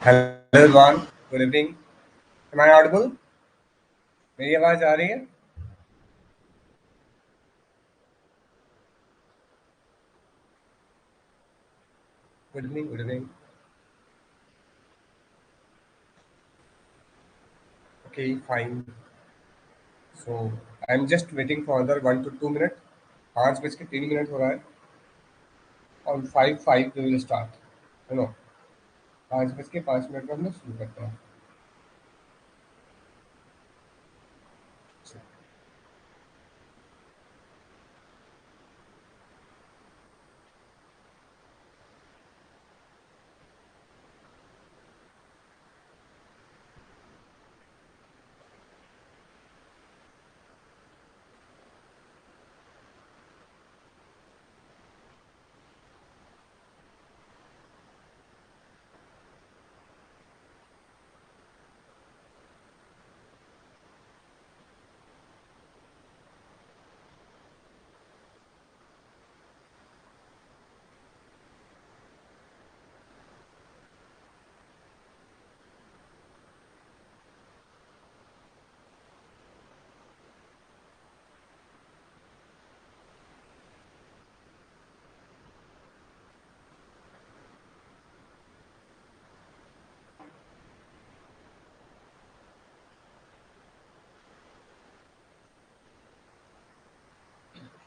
Hello everyone, good evening. Am I audible? मेरी आवाज आ रही है? Good evening, good evening. Okay, fine. So I am just waiting for other 1 to 2 minute. 5 बज के 3 minute हो रहा है और 5:05 वी विल स्टार्ट। नो, 5 बज के 5 मिनट में हम लोग शुरू करते हैं।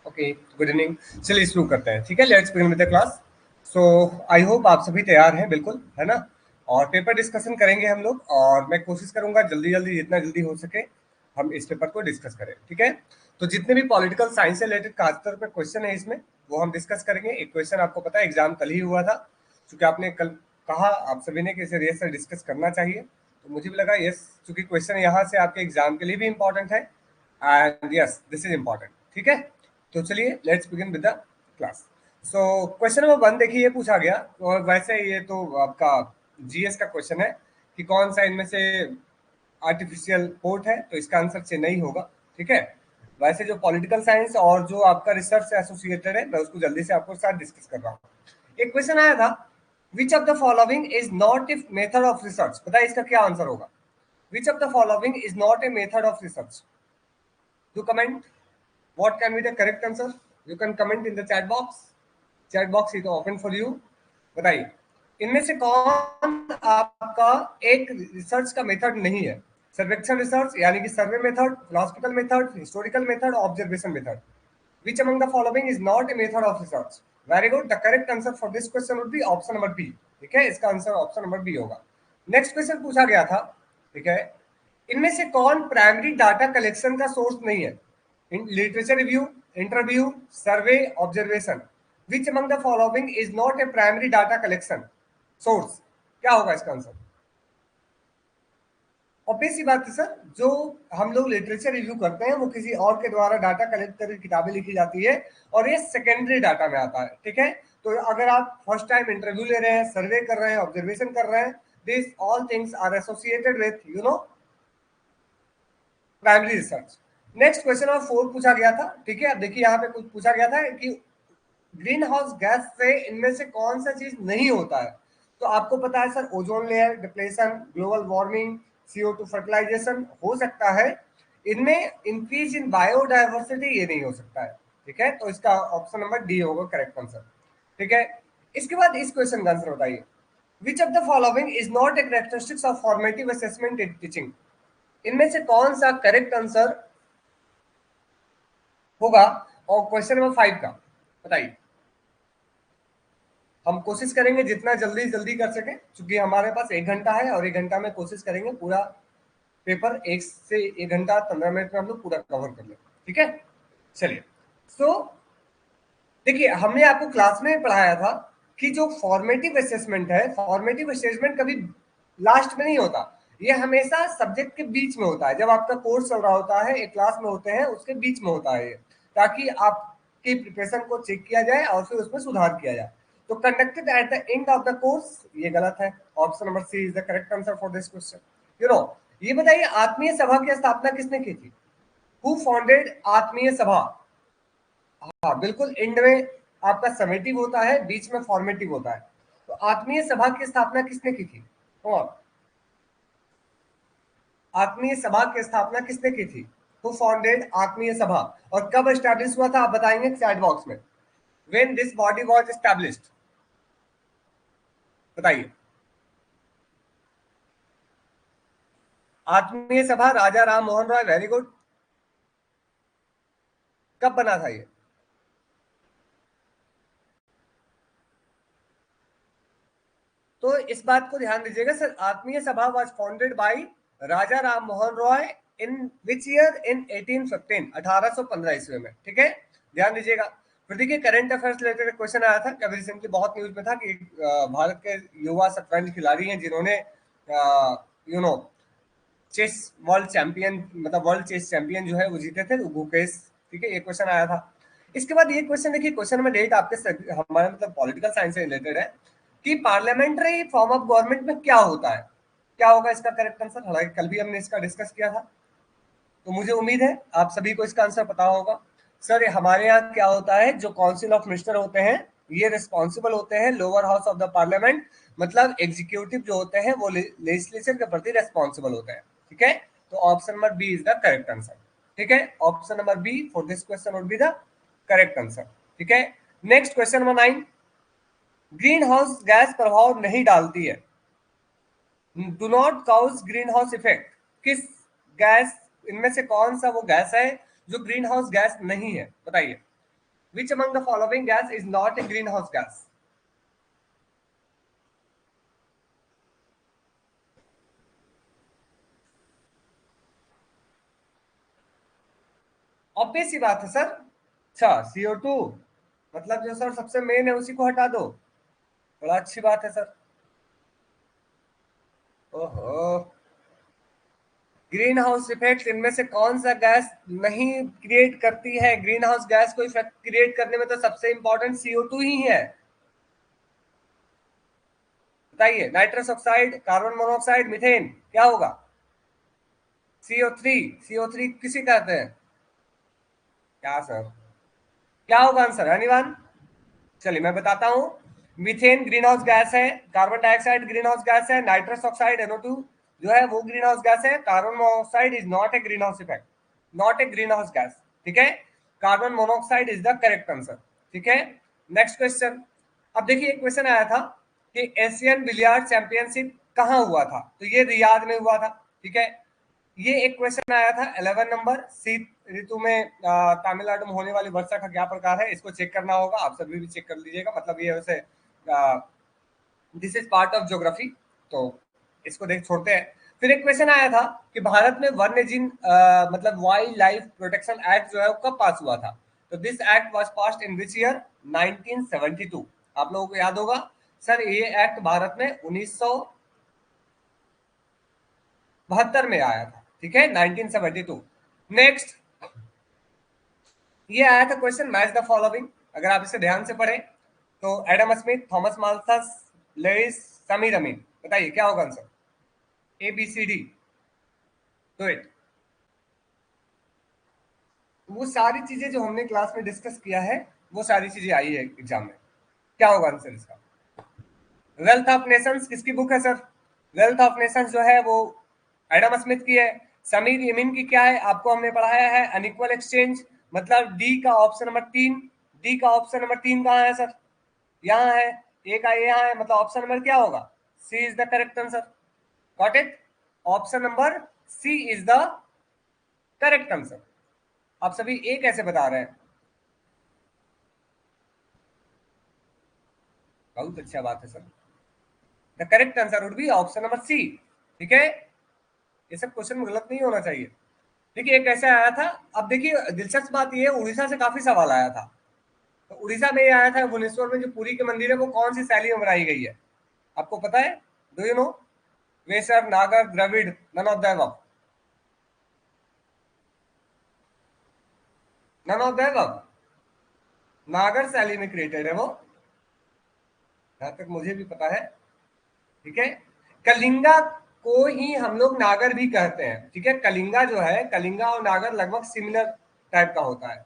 Okay, good evening. चलिए शुरू करते हैं, ठीक है। Let's begin with the class. So I hope आप सभी तैयार हैं, बिल्कुल, है ना। और पेपर डिस्कशन करेंगे हम लोग, और मैं कोशिश करूंगा जल्दी जल्दी, जितना जल्दी हो सके हम इस पेपर को डिस्कस करें, ठीक है। तो जितने भी पॉलिटिकल साइंस से रिलेटेड खासतौर पर क्वेश्चन है इसमें, वो हम डिस्कस करेंगे। एक क्वेश्चन आपको पता है एग्जाम कल ही हुआ था, क्योंकि आपने कल कहा आप सभी ने कि इसे रियल से डिस्कस करना चाहिए, तो मुझे भी लगा यस, क्योंकि क्वेश्चन यहाँ से आपके एग्जाम के लिए भी इंपॉर्टेंट है, and yes this is important, ठीक है। तो चलिए let's begin with the class. So question number 1 देखिए, ये पूछा गया, और वैसे ये तो आपका जीएस का क्वेश्चन है कि कौन सा इनमें से आर्टिफिशियल पोर्ट है, तो इसका आंसर चेन्नई होगा, ठीक है। वैसे जो पॉलिटिकल साइंस और जो आपका रिसर्च से एसोसिएटेड है, मैं उसको जल्दी से आपको साथ डिस्कस कर रहा हूँ। एक क्वेश्चन आया था, which of the following is not a method of research. बताइए इसका क्या आंसर होगा। Which of the following is not a method of research? To comment what can be the correct answer? You can comment in the chat box. Chat box is open for you. बताइए इनमें से कौन आपका एक research का method नहीं है? सर्वेक्षण रिसर्च यानी कि survey method, philosophical method, historical method, observation method. Which among the following is not a method of research? Very good. The correct answer for this question would be option number B. ठीक है, इसका answer option number B होगा। Next question पूछा गया था, ठीक है, इनमें से कौन प्राइमरी डाटा कलेक्शन का सोर्स नहीं है? Literature review, interview, survey, observation. Which among the following is not A primary data collection source? क्या होगा इसका आंसर? ऑब्वियस सी बात है सर, जो हम लोग लिटरेचर रिव्यू करते हैं वो किसी और के द्वारा डाटा कलेक्ट करके किताबें लिखी जाती है, और ये सेकेंडरी डाटा में आता है, ठीक है। तो अगर आप फर्स्ट टाइम इंटरव्यू ले रहे हैं, सर्वे कर रहे हैं, ऑब्जर्वेशन कर रहे हैं, this all things are associated with primary research. Next question number 4 पूछा गया था, ठीक है। अब देखिए यहाँ पे कुछ पूछा गया था कि ग्रीन हाउस गैस से इनमें से कौन सा चीज नहीं होता है? तो आपको पता है sir, ozone layer depletion, global warming, CO2 fertilisation हो सकता है। इनमें इंक्रीज इन बायोडाइवर्सिटी ये नहीं हो सकता है, ठीक है। तो इसका ऑप्शन नंबर डी होगा करेक्ट आंसर, ठीक है। इसके बाद इस क्वेश्चन का आंसर बताइए, विच of the following is not A characteristics of formative assessment in teaching? इनमें से कौन सा करेक्ट आंसर होगा? और क्वेश्चन नंबर 5 का बताइए। हम कोशिश करेंगे जितना जल्दी जल्दी कर सके, क्योंकि हमारे पास 1 घंटा है, और 1 घंटा में कोशिश करेंगे पूरा पेपर 1 से 1 घंटा 15 मिनट में हम लोग पूरा कवर कर ले, ठीक है। चलिए, सो देखिए, हमने आपको क्लास में पढ़ाया था कि जो फॉर्मेटिव असेसमेंट है, फॉर्मेटिव असेसमेंट कभी लास्ट में नहीं होता, ये हमेशा सब्जेक्ट के बीच में होता है। जब आपका कोर्स चल रहा होता है, एक क्लास में होते हैं, उसके बीच में होता है ये, ताकि आपकी प्रिपरेशन को चेक किया जाए और फिर उसमें सुधार किया जाए। तो conducted at the end of the course, ये गलत है। Option number C is the correct answer for this question. ये बताइए, आत्मीय सभा की स्थापना किसने की थी? हु फाउंडेड आत्मीय सभा? हाँ बिल्कुल, एंड में आपका समेटिव होता है, बीच में फॉर्मेटिव होता है। तो आत्मीय सभा की स्थापना किसने की थी? और आत्मीय सभा की स्थापना किसने की थी? हु फाउंडेड आत्मीय सभा? और कब एस्टैब्लिश हुआ था आप बताएंगे चैट बॉक्स में। When this body was established, बताइए। आत्मीय सभा राजा राम मोहन रॉय, वेरी गुड। कब बना था ये? तो इस बात को ध्यान दीजिएगा sir, Atmiya Sabha was founded by Raja Ram Mohan Roy in which year? In 1815, 1815 ईस्वी में, ठीक है, ध्यान दीजिएगा। फिर देखिए करंट अफेयर्स रिलेटेड क्वेश्चन आया था कभी रिसेंटली, बहुत न्यूज में था कि भारत के युवा शतरंज खिलाड़ी हैं जिन्होंने you know chess world champion, मतलब वर्ल्ड चेस चैंपियन जो है वो जीते थे, गुकेश, ठीक है, ये क्वेश्चन आया था। इसके बाद ये क्वेश्चन देखिए, क्वेश्चन नंबर 8 आपके हमारे मतलब पॉलिटिकल साइंस से रिलेटेड है कि पार्लियामेंट्री फॉर्म ऑफ गवर्नमेंट में क्या होता है? क्या होगा इसका करेक्ट आंसर? हालांकि कल भी हमने इसका डिस्कस किया था, तो मुझे उम्मीद है आप सभी को इसका आंसर पता होगा। सर हमारे यहाँ क्या होता है, जो काउंसिल ऑफ मिनिस्टर होते हैं ये रिस्पॉन्सिबल होते हैं lower house of the parliament, मतलब एग्जीक्यूटिव जो होते हैं वो लेजिस्लेचर के प्रति रेस्पॉन्सिबल होते हैं, ठीक है। तो option number B is the correct answer, ठीक है, option number B for this question would be the correct answer, ठीक है। Next question number 9, green house gas प्रभाव नहीं डालती है, do not cause green house effect, किस गैस, इनमें से कौन सा वो गैस है जो ग्रीन हाउस गैस नहीं है, बताइए। Which among the following gas is not a green house gas? Obvious सी बात है सर। अच्छा, CO2, मतलब जो सर सबसे मेन है उसी को हटा दो, बड़ा अच्छी बात है सर। ओहो, ग्रीन हाउस इफेक्ट इनमें से कौन सा गैस नहीं क्रिएट करती है? ग्रीन हाउस गैस को इफेक्ट क्रिएट करने में तो सबसे इंपॉर्टेंट CO2 ही है, बताइए। Nitrous oxide, carbon monoxide, methane, क्या होगा? CO3, CO3 किसे कहते हैं? क्या सर, क्या होगा आंसर अनिवान? चलिए मैं बताता हूं, मीथेन ग्रीन हाउस गैस है, carbon dioxide green house gas है, नाइट्रस ऑक्साइड NO2 जो है वो ग्रीन हाउस गैस है, carbon monoxide is not a green house effect, not a green house gas, ठीक है। Carbon monoxide is the correct answer, ठीक है। नेक्स्ट क्वेश्चन, अब देखिए एक क्वेश्चन आया था कि एशियन बिलियर्ड चैंपियनशिप कहाँ हुआ था, तो ये रियाद में हुआ था, ठीक है। ये एक क्वेश्चन आया था 11 नंबर, शीत ऋतु में तमिलनाडु में होने वाली वर्षा का क्या प्रकार है, इसको चेक करना होगा, आप सभी भी चेक कर लीजिएगा, मतलब ये वैसे this is part of geography, तो इसको देख छोड़ते हैं। फिर एक क्वेश्चन आया था कि भारत में वन्य जीव मतलब वाइल्ड लाइफ प्रोटेक्शन एक्ट जो है वो कब पास हुआ था, तो this act was passed in which year? 1972, आप लोगों को याद होगा सर, ये एक्ट भारत में 1972 में आया था, ठीक है, 1972। नेक्स्ट, ये आया था क्वेश्चन, मैच द फॉलोइंग, अगर आप इसे ध्यान से पढ़ें तो Adam Smith, Thomas Malthus, Lewis, Samir Amin, बताइए क्या होगा आंसर? ABCD, do it. वो सारी चीजें जो हमने क्लास में डिस्कस किया है वो सारी चीजें आई है एग्जाम में, क्या होगा आंसर इसका? वेल्थ ऑफ नेशंस किसकी बुक है सर? वेल्थ ऑफ नेशंस जो है वो एडम स्मिथ की है। समीर यमीन की क्या है, आपको हमने पढ़ाया है, अनइक्वल एक्सचेंज, मतलब डी का ऑप्शन नंबर 3, डी का ऑप्शन नंबर 3 कहाँ है सर? यहाँ है, ए का ए यहाँ है, मतलब ऑप्शन नंबर क्या होगा? C is the correct answer, got it, option number C is the correct answer. आप सभी ए कैसे बता रहे हैं? बहुत अच्छा बात है sir, the correct answer would be option number C, ठीक है। ये सब क्वेश्चन में गलत नहीं होना चाहिए। देखिए एक ऐसे आया था, अब देखिए दिलचस्प बात ये है, उड़ीसा से काफी सवाल आया था, तो उड़ीसा में ये आया था भुवनेश्वर में जो पुरी के मंदिर है वो कौन सी शैली में बनाई गई है, आपको पता है? Do you know? Vesara, Nagara, Dravida, none of the above, none of the above, Nagara शैली में क्रिएटेड है वो, जहां तक मुझे भी पता है, ठीक है। कलिंगा को ही हम लोग नागर भी कहते हैं, ठीक है, कलिंगा जो है, कलिंगा और नागर लगभग सिमिलर टाइप का होता है,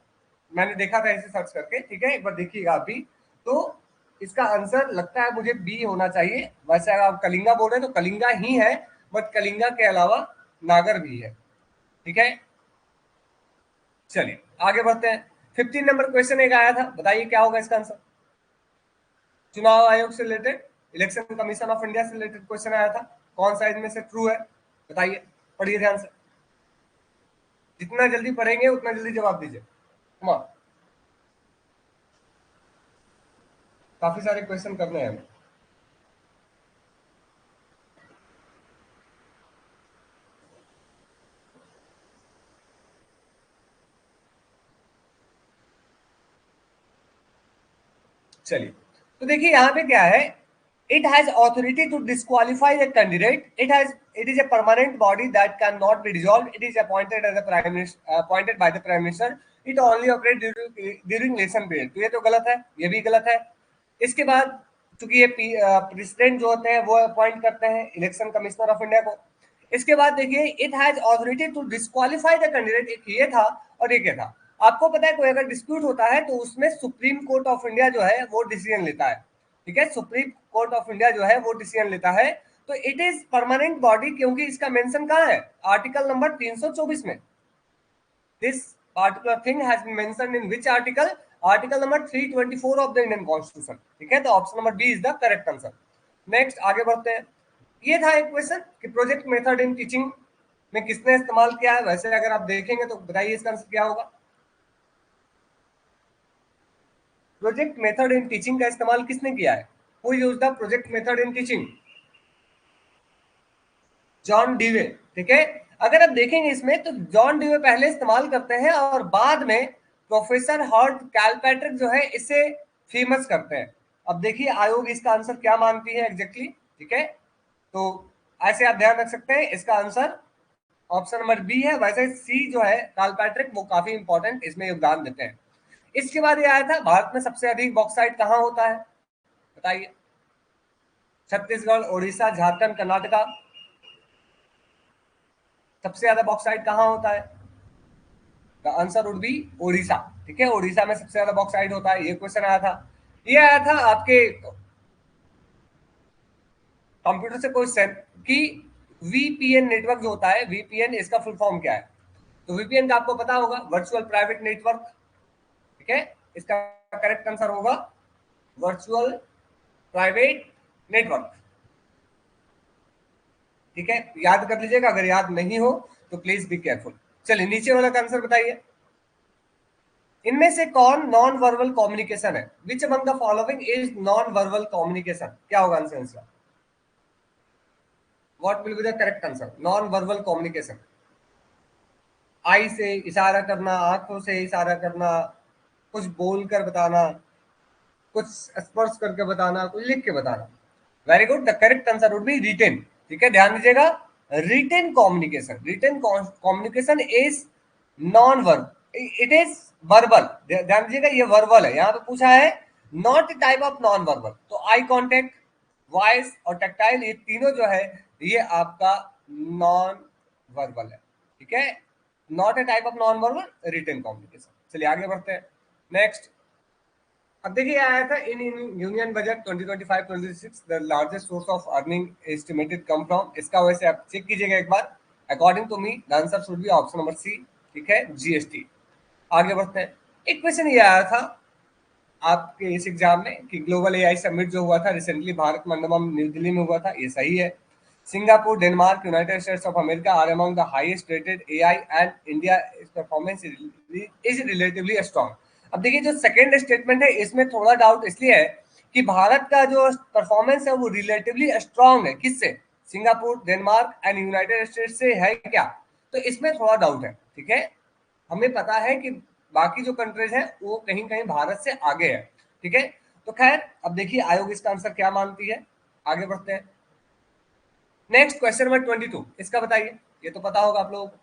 मैंने देखा था इसे सर्च करके, ठीक है, एक बार देखिएगा आप भी। तो इसका आंसर लगता है मुझे बी होना चाहिए। वैसे अगर आप कलिंगा बोल रहे हैं तो कलिंगा ही है, बट कलिंगा के अलावा नागर भी है। ठीक है, चलिए आगे बढ़ते हैं। 15 नंबर क्वेश्चन एक आया था, बताइए क्या होगा इसका आंसर। चुनाव आयोग से related, election commission of India से रिलेटेड क्वेश्चन आया था। कौन सा इनमें से ट्रू है बताइए, पढ़िए ध्यान से। जितना जल्दी पढ़ेंगे उतना जल्दी जवाब दीजिए। कम, काफी सारे क्वेश्चन करने हैं हमें। चलिए, तो देखिए यहाँ पे क्या है, it has authority to disqualify the candidate, it is a permanent body that cannot be dissolved, it is appointed as a prime minister, appointed by the prime minister, it only operates during election period। तो ये तो गलत है, ये भी गलत है। इसके बाद चूंकि ये प्रेसिडेंट जो होते हैं वो अपॉइंट करते हैं इलेक्शन कमिश्नर ऑफ इंडिया को। इसके बाद देखिए, it has authority to disqualify the candidate, एक ये था और एक ये था। आपको पता है कोई अगर डिस्प्यूट होता है तो उसमें सुप्रीम कोर्ट ऑफ इंडिया जो है वो डिसीजन लेता है। ठीक है, सुप्रीम कोर्ट ऑफ इंडिया जो है वो डिसीजन लेता है। तो इट इज परमानेंट बॉडी, क्योंकि इसका मेंशन कहाँ है, आर्टिकल नंबर 324 में। This particular thing has been mentioned in which article, article number 324 of the Indian Constitution। ठीक है, तो option number B is the correct answer. Next आगे बढ़ते हैं। ये था एक क्वेश्चन कि प्रोजेक्ट मेथड इन टीचिंग में किसने इस्तेमाल किया है। वैसे अगर आप देखेंगे तो बताइए इसका आंसर क्या होगा। प्रोजेक्ट मेथड इन टीचिंग का इस्तेमाल किसने किया है, who used the project method in teaching, John Dewey. ठीक है, अगर आप देखेंगे इसमें तो जॉन डीवे पहले इस्तेमाल करते हैं और बाद में प्रोफेसर हर्ट कैलपैट्रिक जो है इसे फेमस करते हैं। अब देखिए आयोग इसका आंसर क्या मानती है एग्जैक्टली। ठीक है, तो ऐसे आप ध्यान रख सकते हैं, इसका आंसर ऑप्शन नंबर बी है। वैसे सी जो है कैलपैट्रिक वो काफी इंपॉर्टेंट इसमें योगदान देते हैं। इसके बाद ये आया था, भारत में सबसे अधिक बॉक्साइट कहाँ होता है बताइए। छत्तीसगढ़, उड़ीसा, झारखंड, कर्नाटका। सबसे ज्यादा बॉक्साइट कहाँ होता है, the answer would B Orissa. ठीक है, उड़ीसा में सबसे ज्यादा बॉक्साइट होता है। ये क्वेश्चन आया था, ये आया था आपके कंप्यूटर से क्वेश्चन कि वीपीएन नेटवर्क जो होता है, वीपीएन इसका फुल फॉर्म क्या है। तो वीपीएन का आपको पता होगा, वर्चुअल प्राइवेट नेटवर्क। ठीक है, इसका करेक्ट आंसर होगा वर्चुअल प्राइवेट नेटवर्क। ठीक है, याद कर लीजिएगा, अगर याद नहीं हो तो प्लीज बी केयरफुल। चलिए नीचे वाला का आंसर बताइए, इनमें से कौन नॉन वर्बल कम्युनिकेशन है, which among the following is non verbal communication, क्या होगा आंसर इसका, what will be the correct answer. Non verbal communication, eye से इशारा करना, आंखों से इशारा करना, कुछ बोलकर बताना, कुछ स्पर्श करके बताना, कुछ लिख के बताना। Very good, the correct answer would be written. ठीक है, ध्यान दीजिएगा, written communication, written communication is non verb, it is verbal. ध्यान दीजिएगा, ये वर्बल है, यहाँ पे पूछा है not type of non verbal. तो आई कॉन्टेक्ट, वॉइस और टेक्टाइल, ये तीनों जो है ये आपका नॉन वर्बल है। ठीक है, not a type of non verbal, written communication. चलिए आगे बढ़ते हैं। नेक्स्ट, अब देखिए आया था in union budget 2025-26 the largest source of earning estimated come from, इसका वैसे आप चेक कीजिएगा एक बार। According to me the answer should be option number C. ठीक है, जीएसटी। आगे बढ़ते हैं। एक क्वेश्चन ये आया था आपके इस एग्जाम में कि ग्लोबल एआई समिट जो हुआ था रिसेंटली भारत मंडपम न्यू दिल्ली में हुआ था, ये सही है। Singapore, Denmark, United States of America are among the highest rated AI and India performance is relatively strong. अब देखिए जो सेकेंड स्टेटमेंट है इसमें थोड़ा डाउट इसलिए है कि भारत का जो परफॉर्मेंस है वो रिलेटिवली स्ट्रांग है, किससे, Singapore, Denmark and United states से है क्या, तो इसमें थोड़ा डाउट है। ठीक है, हमें पता है कि बाकी जो कंट्रीज हैं वो कहीं कहीं भारत से आगे है। ठीक है, तो खैर अब देखिए आयोग इसका आंसर क्या मानती है। आगे बढ़ते हैं। नेक्स्ट क्वेश्चन नंबर 22, इसका बताइए, ये तो पता होगा आप लोगों को।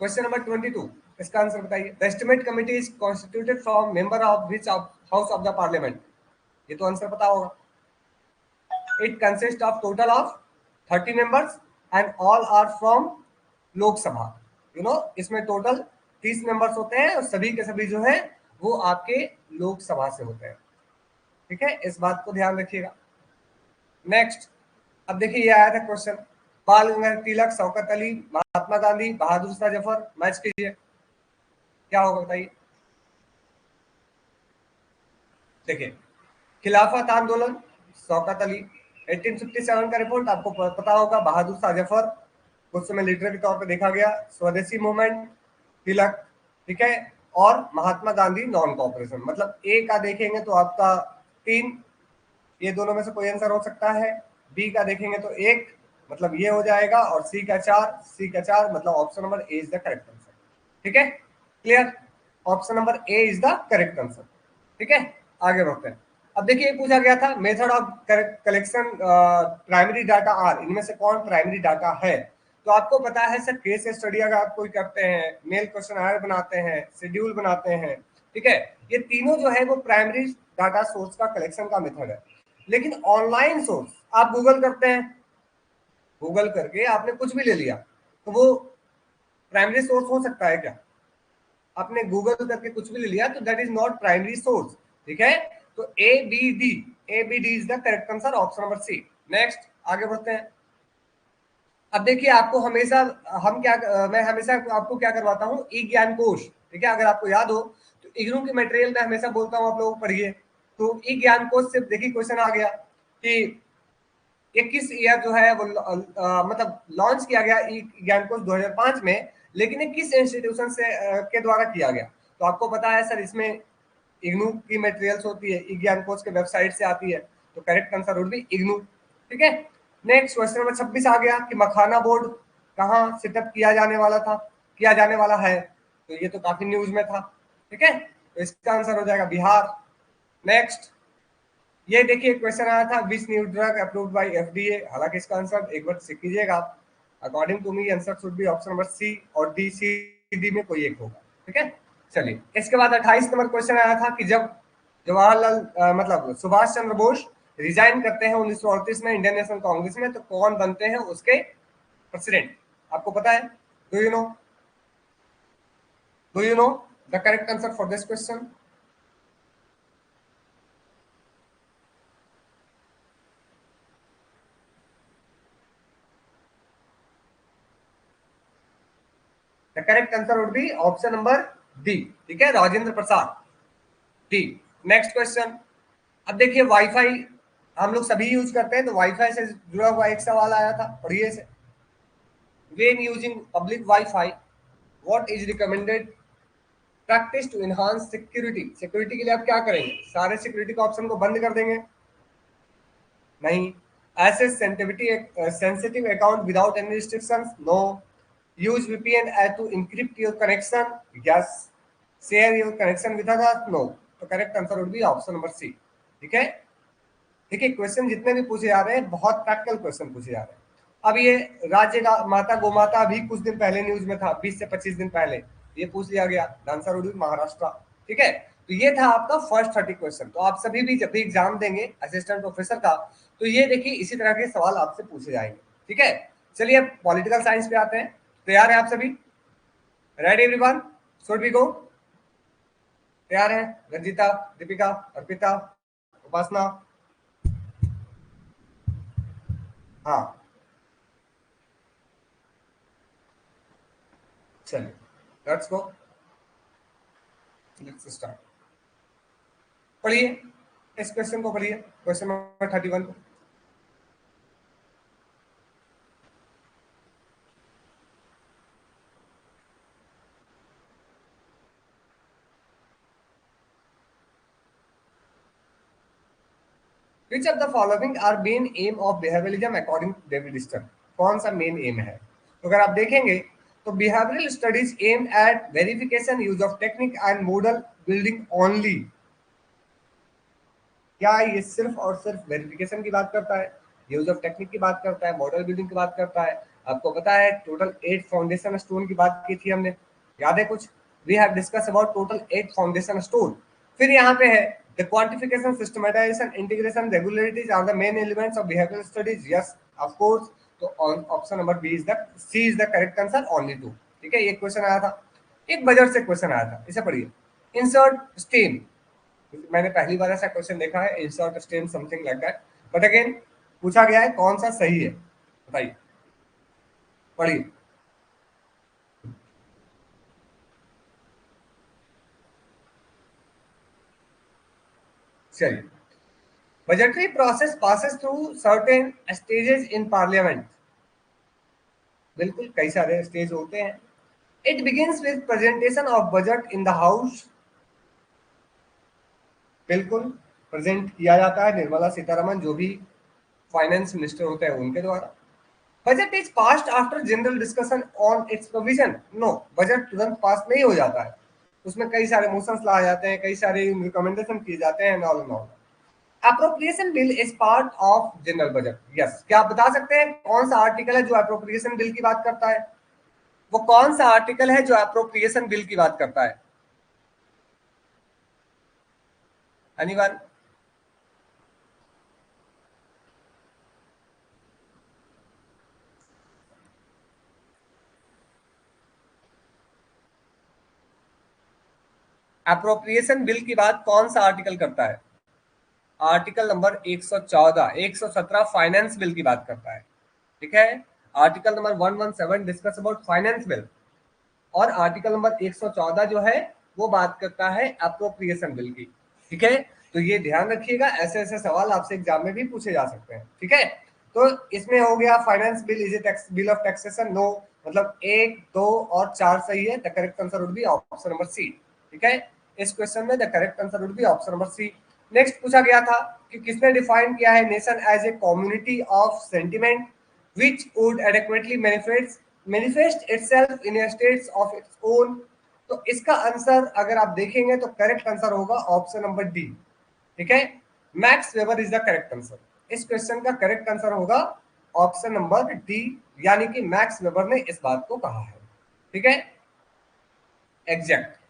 क्वेश्चन नंबर 22, इसका आंसर बताइए। The estimate committee is constituted from member of which house of the parliament, ये तो आंसर पता होगा। It consist of total of 30 members and all are from Lok Sabha. इसमें टोटल 30 मेंबर्स होते हैं और सभी के सभी जो है वो आपके लोकसभा से होते हैं। ठीक है, इस बात को ध्यान रखिएगा। नेक्स्ट, अब देखिए ये आया था क्वेश्चन, बाल गंगाधर तिलक, शौकत अली, महात्मा गांधी, बहादुर शाह जफर, मैच कीजिए क्या होगा बताइए। देखिए, खिलाफत आंदोलन शौकत अली, 1857 का रिपोर्ट आपको पता होगा बहादुर शाह जफर, उस समय लीडर के तौर पर देखा गया। स्वदेशी मूवमेंट तिलक, ठीक है, और महात्मा गांधी नॉन कॉपरेशन। मतलब ए का देखेंगे तो आपका 3, ये दोनों में से कोई आंसर हो सकता है। बी का देखेंगे तो 1, मतलब ये हो जाएगा, और सी का 4, मतलब option number A is the correct answer. ठीक है, clear, option number A is the correct answer. ठीक है, आगे बढ़ते हैं। अब देखिए ये पूछा गया था method of collection primary data are, इनमें से कौन प्राइमरी डाटा है। तो आपको पता है सर, केस स्टडी अगर आप कोई करते हैं, मेल क्वेश्चन बनाते हैं, शेड्यूल बनाते हैं, ठीक है, ये तीनों जो है वो प्राइमरी डाटा सोर्स का कलेक्शन का मेथड है। लेकिन ऑनलाइन सोर्स आप गूगल करते हैं, गूगल करके आपने कुछ भी ले लिया, तो वो प्राइमरी सोर्स हो सकता है क्या। आपने गूगल करके कुछ भी ले लिया तो that is not primary source. ठीक है, तो A B D is the correct answer, option number C. Next, आगे बढ़ते हैं। अब देखिए आपको हमेशा हम क्या मैं हमेशा आपको क्या करवाता हूँ, ई ज्ञान कोश। ठीक है, अगर आपको याद हो तो इग्नू की मटेरियल में हमेशा बोलता हूँ आप लोग पढ़िए। तो ई ज्ञान कोश से देखिए क्वेश्चन आ गया कि ये किस ईयर जो है वो मतलब लॉन्च किया गया ई ज्ञान कोश 2005 में, लेकिन ये किस इंस्टीट्यूशन से के द्वारा किया गया। तो आपको पता है सर, इसमें इग्नू की मटेरियल्स होती है, ई ज्ञान कोश के वेबसाइट से आती है, तो correct answer would B IGNOU. ठीक है, नेक्स्ट क्वेश्चन नंबर 26 आ गया कि मखाना बोर्ड कहाँ सेटअप किया जाने वाला था, किया जाने वाला है। तो ये तो काफी न्यूज में था। ठीक है, तो इसका आंसर हो जाएगा बिहार। नेक्स्ट, ये देखिए क्वेश्चन आया था, which new drug approved by FDA. हालांकि इसका आंसर एक बार चेक कीजिएगा आप, according to me answer should be option number C और डी, सी डी में कोई एक होगा। ठीक है, चलिए इसके बाद 28 नंबर क्वेश्चन आया था कि जब जवाहरलाल मतलब सुभाष चंद्र बोस रिजाइन करते हैं 1938 में इंडियन नेशनल कांग्रेस में, तो कौन बनते हैं उसके प्रेसिडेंट। आपको पता है, do you know, do you know the correct answer for this question. The correct answer would be option number D. ठीक है, Rajendra Prasad, D. Next question, अब देखिए वाईफाई हम लोग सभी यूज करते हैं, तो वाईफाई से जुड़ा हुआ एक सवाल आया था, पढ़िए इसे। When using public Wi-Fi, what is recommended practice to enhance security? Security के लिए आप क्या करेंगे, सारे सिक्योरिटी का ऑप्शन को बंद कर देंगे, नहीं। Access sensitive account without any restrictions, no. Use VPN to encrypt your connection, yes. Share your connection with others, no. तो correct answer would be option number C. ठीक है, देखिए क्वेश्चन जितने भी पूछे जा रहे हैं बहुत प्रैक्टिकल क्वेश्चन पूछे जा रहे हैं। अब ये राज्य का माता गोमाता अभी कुछ दिन पहले न्यूज में था, 20 से 25 दिन पहले ये पूछ लिया गया, आंसर वुड बी महाराष्ट्र। ठीक है, तो ये था आपका फर्स्ट 30 क्वेश्चन। तो आप सभी भी जब भी एग्जाम देंगे असिस्टेंट प्रोफेसर का, तो ये देखिए इसी तरह के सवाल आपसे पूछे जाएंगे। ठीक है, चलिए अब पॉलिटिकल साइंस पे आते हैं। तैयार है आप सभी, ready everyone, should we go, तैयार है रंजीता, दीपिका, अर्पिता, उपासना, हाँ चलिए लेट्स गो, लेट्स स्टार्ट। पढ़िए इस क्वेश्चन को, पढ़िए क्वेश्चन नंबर 31 को। Which of the following are main aim of behavioralism according to David Stern? कौन सा मेन एम है। तो अगर आप देखेंगे तो behavioural studies aim at verification use of technique and model building only. क्या ये सिर्फ और सिर्फ वेरिफिकेशन की बात करता है, यूज ऑफ टेक्निक की बात करता है, मॉडल बिल्डिंग की बात करता है। आपको पता है टोटल 8 फाउंडेशन स्टोन की बात की थी हमने, याद है कुछ, we have discuss about total 8 foundation stone. फिर यहाँ पे है the quantification, systematisation, integration, regularities are the main elements of behavioural studies, yes of course. तो option number B is the C is the correct answer, only 2। ठीक है, ये question आया था, एक बजट से क्वेश्चन आया था, इसे पढ़िए। इंसर्ट स्टेम, मैंने पहली बार ऐसा क्वेश्चन देखा है, insert stem something like that, but again पूछा गया है कौन सा सही है, बताइए, पढ़िए। चलिए, budgetary process passes through certain stages in parliament, बिल्कुल कई सारे स्टेज होते हैं। It begins with presentation of budget in the house, बिल्कुल प्रेजेंट किया जाता है निर्मला सीतारमन जो भी फाइनेंस मिनिस्टर होते हैं उनके द्वारा। Budget is passed after general discussion on its provision, no, budget तुरंत पास नहीं हो जाता है, उसमें कई सारे मोशंस लाए जाते हैं, कई सारे रिकमेंडेशन किए जाते हैं, knoll knoll. Appropriation bill is part of general budget, yes, क्या आप बता सकते हैं कौन सा आर्टिकल है जो अप्रोप्रिएशन बिल की बात करता है? वो कौन सा आर्टिकल है जो अप्रोप्रिएशन बिल की बात करता है? एनीवन? अप्रोप्रिएशन बिल की बात कौन सा आर्टिकल करता है? आर्टिकल नंबर 114, 117 फाइनेंस बिल की बात करता है, ठीक है। Article number 117 discuss about finance bill, और आर्टिकल नंबर 114 जो है वो बात करता है अप्रोप्रिएशन बिल की, ठीक है। तो ये ध्यान रखिएगा, ऐसे ऐसे सवाल आपसे एग्जाम में भी पूछे जा सकते हैं, ठीक है। तो इसमें हो गया finance bill is a tax bill of taxation, no, मतलब एक, दो और चार सही है, the correct answer would be option number C, ठीक है। इस क्वेश्चन में the correct answer would be option number C. Next पूछा गया था कि किसने डिफाइन किया है nation as a community of sentiment which would adequately manifest itself in a states of its own। तो इसका आंसर अगर आप देखेंगे तो करेक्ट आंसर होगा ऑप्शन नंबर डी, ठीक है। Max weber is the correct answer, इस क्वेश्चन का करेक्ट आंसर होगा ऑप्शन नंबर डी, यानी कि मैक्स वेबर ने इस बात को कहा है, ठीक है, एग्जैक्ट।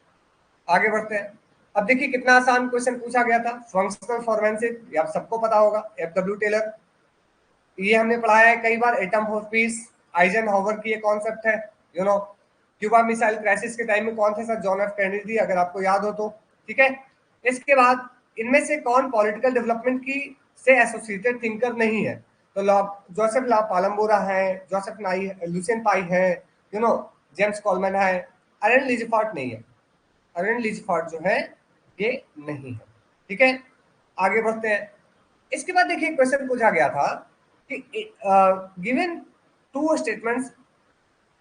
आगे बढ़ते हैं। अब देखिए कितना आसान क्वेश्चन पूछा गया था, फंक्शनल फॉरेंसिक, ये आप सबको पता होगा, एफडब्ल्यू टेलर, ये हमने पढ़ाया है कई बार, एटम फॉर पीस, आइजनहोवर की ये कॉन्सेप्ट है, you know. Cuba missile crisis के टाइम में कौन थे सर? जॉन एफ कैनेडी, अगर आपको याद हो तो, ठीक है। इसके बाद इनमें से कौन पॉलिटिकल डेवलपमेंट की से एसोसिएटेड थिंकर नहीं है? तो जोसेफ ला पालमबोरा है, जोसेफ नाई, लुसियन पाई है, यू नो, जेम्स कॉलमैन है, अरेन लिजफार्ट नहीं है, अरेन लिजफार्ट जो है ये नहीं है, ठीक है। आगे बढ़ते हैं। इसके बाद देखिए क्वेश्चन पूछा गया था कि given two statements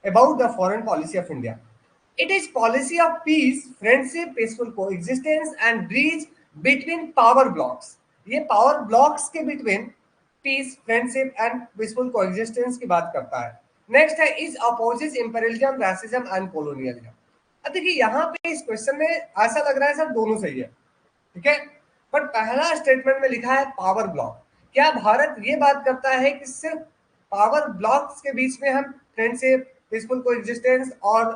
about the foreign policy of India, it is policy of peace, friendship, peaceful coexistence and bridge between power blocs, ये पावर ब्लॉक्स के between peace, friendship and peaceful coexistence की बात करता है। नेक्स्ट है is opposes imperialism, racism and colonialism. अब देखिए यहाँ पे इस क्वेश्चन में ऐसा लग रहा है सर दोनों सही है, ठीक है, बट पहला स्टेटमेंट में लिखा है पावर ब्लॉक, क्या भारत ये बात करता है कि सिर्फ पावर ब्लॉक्स के बीच में हम फ्रेंडशिप, पीसफुल कोएग्जिस्टेंस और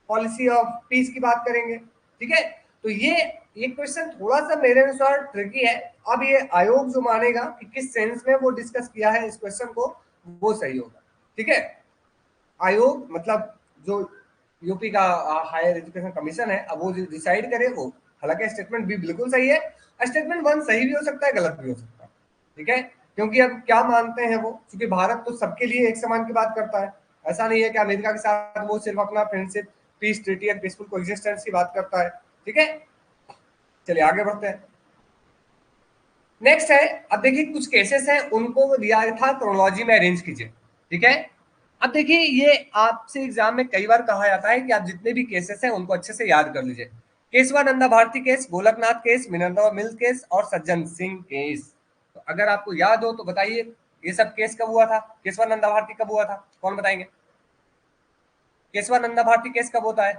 पॉलिसी ऑफ पीस की बात करेंगे, ठीक है। तो ये क्वेश्चन थोड़ा सा मेरे अनुसार ट्रिकी है। अब ये आयोग जो मानेगा कि किस सेंस में वो डिस्कस किया है इस क्वेश्चन को, वो सही होगा, ठीक है। आयोग मतलब जो यूपी का हायर एजुकेशन कमीशन है, अब वो डिसाइड करे वो, हालांकि स्टेटमेंट बी बिल्कुल सही है, स्टेटमेंट वन सही भी हो सकता है, गलत भी हो सकता है, ठीक है। क्योंकि अब क्या मानते हैं वो, क्योंकि भारत तो सबके लिए एक समान की बात करता है, ऐसा नहीं है कि अमेरिका के साथ वो सिर्फ अपना friendship, peace treaty and peaceful coexistence की बात करता है, ठीक है। चलिए आगे बढ़ते हैं। नेक्स्ट है, अब देखिए कुछ केसेस हैं उनको दिया था क्रोनोलॉजी में अरेंज कीजिए, ठीक है। अब देखिए ये आपसे एग्जाम में कई बार कहा जाता है कि आप जितने भी केसेस हैं उनको अच्छे से याद कर लीजिए। Kesavananda Bharati case, Golaknath case, Minerva Mills case और सज्जन सिंह केस। तो अगर आपको याद हो तो बताइए ये सब केस कब हुआ था, केशवानंदा भारती कब हुआ था, कौन बताएंगे? केशवानंदा भारती केस कब होता है?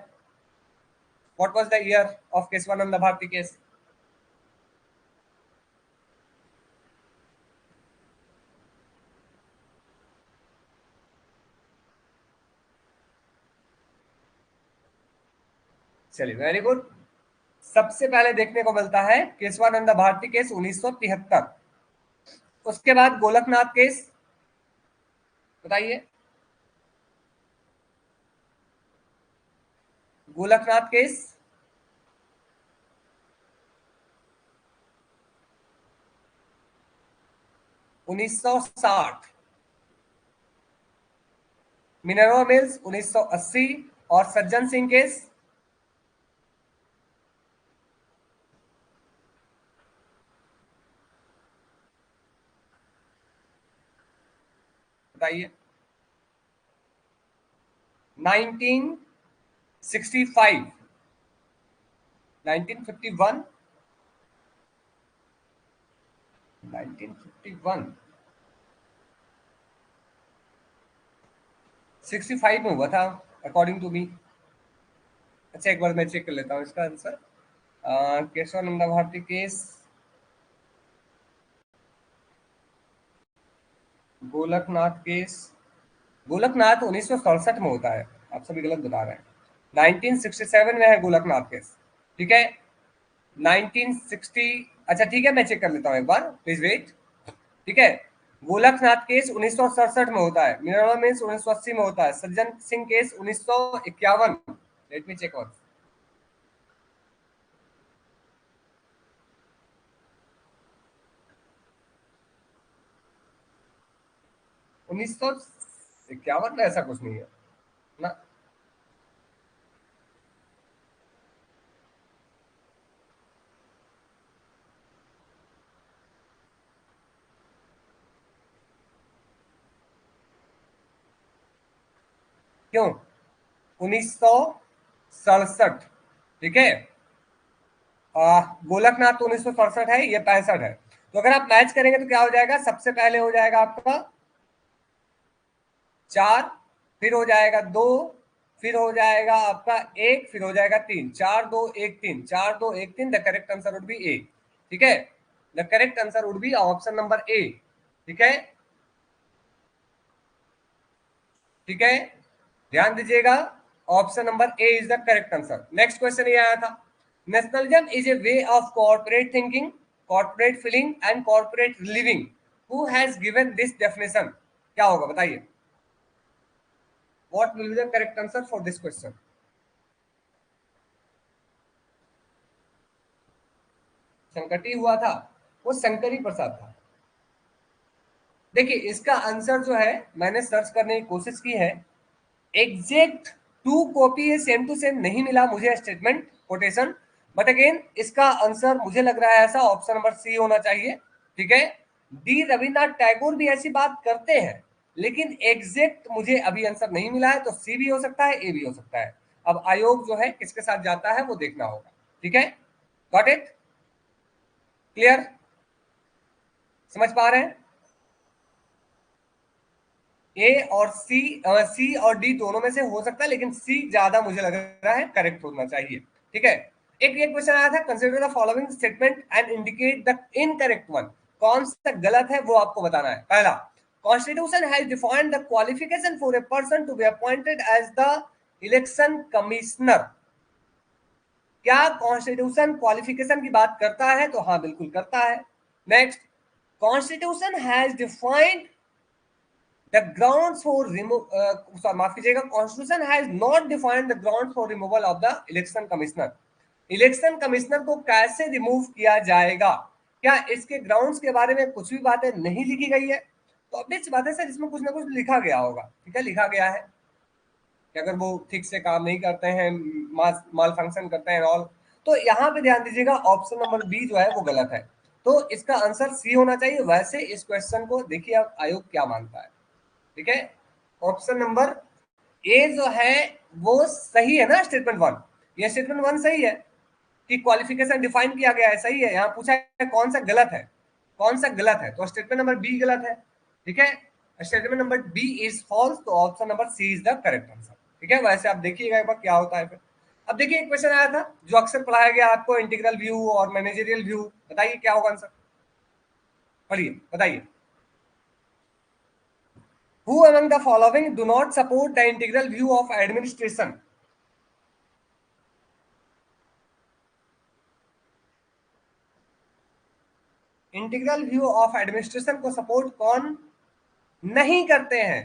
What was the year of Kesavananda Bharati case? चलिए वेरी गुड। सबसे पहले देखने को मिलता है केशवानंदा भारती केस 1973, उसके बाद गोलकनाथ केस, बताइए। गोलकनाथ केस 1960, मिनर्वा मिल्स 1980 और सज्जन सिंह केस बताइए। 1965, 1951, 1951, 65 में हुआ था अकॉर्डिंग टू मी। अच्छा एक बार मैं चेक कर लेता हूँ इसका answer. Kesavananda Bharati case, Golaknath case, Golaknath 1967 में होता है, आप सभी गलत बता रहे हैं। 1967 में है गोलकनाथ केस, ठीक है। 1960, अच्छा ठीक है मैं चेक कर लेता हूँ एक बार, प्लीज वेट, ठीक है। गोलकनाथ केस 1967 में होता है, मिनर्वा मिल्स 1980 में होता है, Sajjan Singh case 1951। Let me check one. 1951 में ऐसा कुछ नहीं है ना। क्यों? 1967, ठीक है। गोलकनाथ तो 1967 है, ये 65 है। तो अगर आप मैच करेंगे तो क्या हो जाएगा, सबसे पहले हो जाएगा आपका 4, फिर हो जाएगा 2, फिर हो जाएगा आपका 1, फिर हो जाएगा 3, 4 2 1 3, 4 2 1 3। The correct answer would be A, ठीक है। The correct answer would be option number A, ठीक है, ठीक है। ध्यान दीजिएगा, option number A is the correct answer. Next question ये आया था, nationalism is a way of corporate thinking, corporate feeling and corporate living, who has given this definition? क्या होगा बताइए, what will be the correct answer for this question? संकटी हुआ था, वो शंकरी प्रसाद था। देखिए इसका आंसर जो है मैंने सर्च करने की कोशिश की है, एग्जैक्ट टू कॉपी है, सेम टू सेम नहीं मिला मुझे स्टेटमेंट कोटेशन, बट अगेन इसका आंसर मुझे लग रहा है ऐसा ऑप्शन नंबर सी होना चाहिए, ठीक है। डी रविन्द्रनाथ टैगोर भी ऐसी बात करते हैं, लेकिन एग्जैक्ट मुझे अभी आंसर नहीं मिला है, तो सी भी हो सकता है, ए भी हो सकता है। अब आयोग जो है किसके साथ जाता है वो देखना होगा, ठीक है। गॉट इट, क्लियर, समझ पा रहे हैं? ए और सी, सी और डी दोनों में से हो सकता है, लेकिन सी ज्यादा मुझे लग रहा है करेक्ट होना चाहिए, ठीक है। एक ये क्वेश्चन आया था, consider the following statement and indicate the incorrect one. कौन सा गलत है वो आपको बताना है। पहला, constitution has defined the qualification for a person to be appointed as the election commissioner. क्या कॉन्स्टिट्यूशन क्वालिफिकेशन की बात करता है? तो हाँ बिल्कुल करता है। Next, constitution has defined the grounds for माफ कीजिएगा, constitution has not defined the ground for removal of the election commissioner. Election commissioner को कैसे रिमूव किया जाएगा, क्या इसके ग्राउंड्स के बारे में कुछ भी बातें नहीं लिखी गई है? तो ऑब्वियस बात है सर, इसमें कुछ ना कुछ लिखा गया होगा, ठीक है, लिखा गया है कि अगर वो ठीक से काम नहीं करते हैं, माल फंक्शन करते हैं ऑल, तो यहाँ पे ध्यान दीजिएगा ऑप्शन नंबर बी जो है वो गलत है, तो इसका आंसर सी होना चाहिए। वैसे इस क्वेश्चन को देखिए अब आयोग क्या मानता है, ठीक है। ऑप्शन नंबर ए जो है वो सही है ना, स्टेटमेंट वन, ये स्टेटमेंट वन सही है कि क्वालिफिकेशन डिफाइन किया गया है, सही है। यहाँ पूछा है कौन सा गलत है, कौन सा गलत है, तो स्टेटमेंट नंबर बी गलत है, ठीक है। Statement number B is false, तो option number C is the correct answer, ठीक है। वैसे आप देखिएगा एक बार क्या होता है फिर। अब देखिए एक क्वेश्चन आया था जो अक्सर पढ़ाया गया आपको, इंटीग्रल व्यू और मैनेजरियल व्यू, बताइए क्या होगा आंसर, पढ़िए बताइए। Who among the following do not support the integral view of administration? Integral view of administration को सपोर्ट कौन नहीं करते हैं?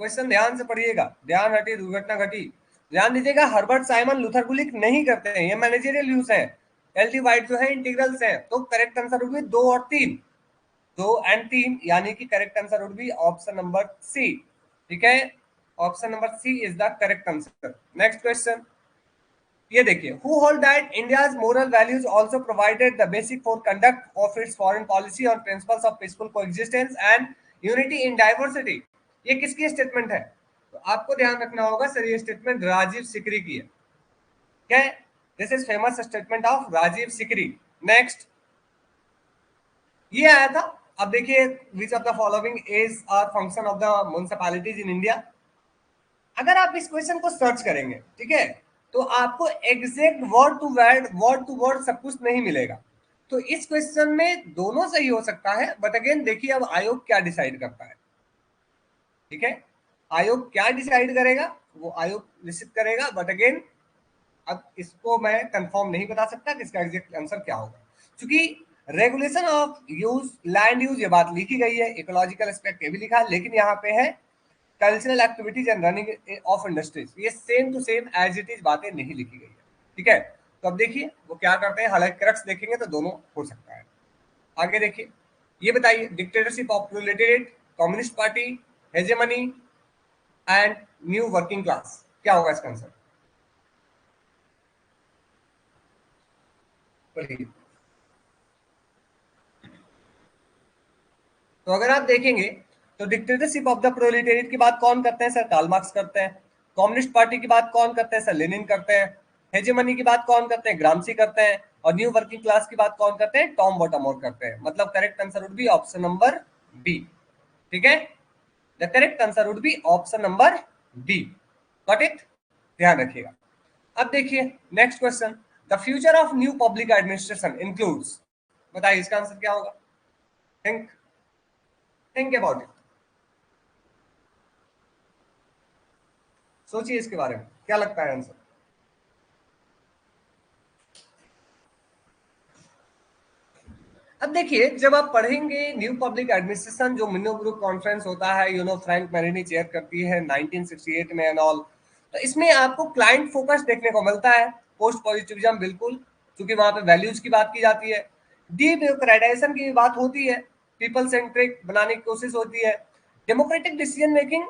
क्वेश्चन ध्यान से पढ़िएगा, ध्यान हटी दुर्घटना घटी। ध्यान दीजिएगा, हर्बर्ट साइमन लूथर गुलिक नहीं करते हैं, ये मैनेजरियल व्यूज है। एल टी वाइट जो है इंटीग्रल्स है, तो करेक्ट आंसर होगी 2 और 3, 2 एंड 3, यानी कि correct answer would be option number C. ठीक है, option number C is the correct answer. Next question, ये देखिए, who hold that India's moral values also provided the basic for conduct of its foreign policy on principles of peaceful coexistence and unity in diversity. ये किसकी statement है? तो आपको ध्यान रखना होगा सर, ये स्टेटमेंट राजीव सिकरी की है। क्या है? This is famous statement of Rajiv Sikri. Next, ये आया था, अब देखिए, which of the following is are function of the municipalities in India. अगर आप इस क्वेश्चन को सर्च करेंगे, ठीक है, तो आपको एग्जैक्ट वर्ड टू वर्ड सब कुछ नहीं मिलेगा। तो इस क्वेश्चन में दोनों सही हो सकता है, बट अगेन देखिए अब आयोग क्या डिसाइड करता है। ठीक है, आयोग क्या डिसाइड करेगा वो आयोग निश्चित करेगा, बट अगेन अब इसको मैं कंफर्म नहीं बता सकता कि इसका एग्जैक्ट आंसर क्या होगा, क्योंकि regulation of use land use ये बात लिखी गई है, इकोलॉजिकल एस्पेक्ट ये भी लिखा है, लेकिन यहाँ पे है cultural activities and running of industries, ये same to same as it is बातें नहीं लिखी गई है। ठीक है, तो अब देखिए वो क्या करते हैं, हालांकि क्रक्स देखेंगे तो दोनों हो सकता है। आगे देखिए, ये बताइए, dictatorship of proletariat, communist party, hegemony and new working class, क्या होगा इसका आंसर? पढ़िए। तो अगर आप देखेंगे तो डिक्टेटरशिप ऑफ द प्रोलेटेरिएट की बात कौन करते हैं सर? कार्ल मार्क्स करते हैं। कम्युनिस्ट पार्टी की बात कौन करते हैं सर? लेनिन करते हैं। हेजेमनी की बात कौन करते हैं? ग्रामसी करते हैं। और न्यू वर्किंग क्लास की बात कौन करते हैं? टॉम बॉटमोर करते हैं। मतलब correct answer would be option number B. ठीक है, the correct answer would be option number B. Got it, ध्यान रखिएगा। अब देखिए next question, the future of new public administration includes, बताइए इसका आंसर क्या होगा? थिंक थिंक अबाउट इट, सोचिए इसके बारे में, क्या लगता है आंसर? अब देखिए, जब आप पढ़ेंगे न्यू पब्लिक एडमिनिस्ट्रेशन, जो मिनो ग्रुप कॉन्फ्रेंस होता है, फ्रैंक मैरिनी चेयर करती है 1968 में एंड ऑल, तो इसमें आपको क्लाइंट फोकस देखने को मिलता है, पोस्ट पॉजिटिविज्म बिल्कुल, क्योंकि वहां पे वैल्यूज की बात की जाती है, डीब्यूरोक्रेटाइजेशन की बात होती है, पीपल सेंट्रिक बनाने की कोशिश होती है, डेमोक्रेटिक डिसीजन मेकिंग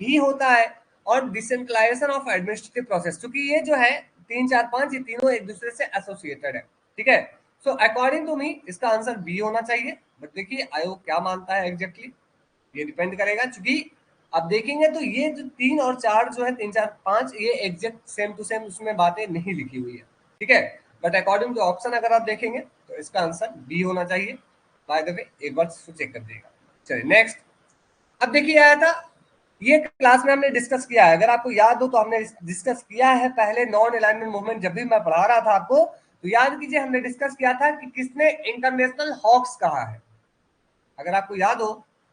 भी होता है, और डिसेंट्रलाइजेशन ऑफ एडमिनिस्ट्रेटिव प्रोसेस, क्योंकि ये जो है 3 4 5 ये तीनों एक दूसरे से एसोसिएटेड है। ठीक है, सो अकॉर्डिंग टू मी इसका आंसर बी होना चाहिए, बट देखिए आयोग क्या मानता है एग्जैक्टली, ये डिपेंड करेगा, क्योंकि अब देखेंगे तो ये जो 3 और 4 जो है 3 4 5 ये एग्जैक्ट सेम टू सेम उसमें बातें नहीं लिखी हुई है। ठीक है, बट अकॉर्डिंग टू ऑप्शन अगर आप देखेंगे तो इसका आंसर बी होना चाहिए। बाय द वे एक बार चेक कर देगा। चलिए नेक्स्ट, अब देखिए आया था, ये क्लास में हमने डिस्कस किया है, अगर आपको याद हो तो हमने डिस्कस किया है पहले नॉन अलाइनमेंट मूवमेंट, जब भी मैं पढ़ा रहा था आपको तो याद कीजिए हमने डिस्कस किया था कि किसने इंटरनेशनल हॉक्स कहा है, अगर आपको याद हो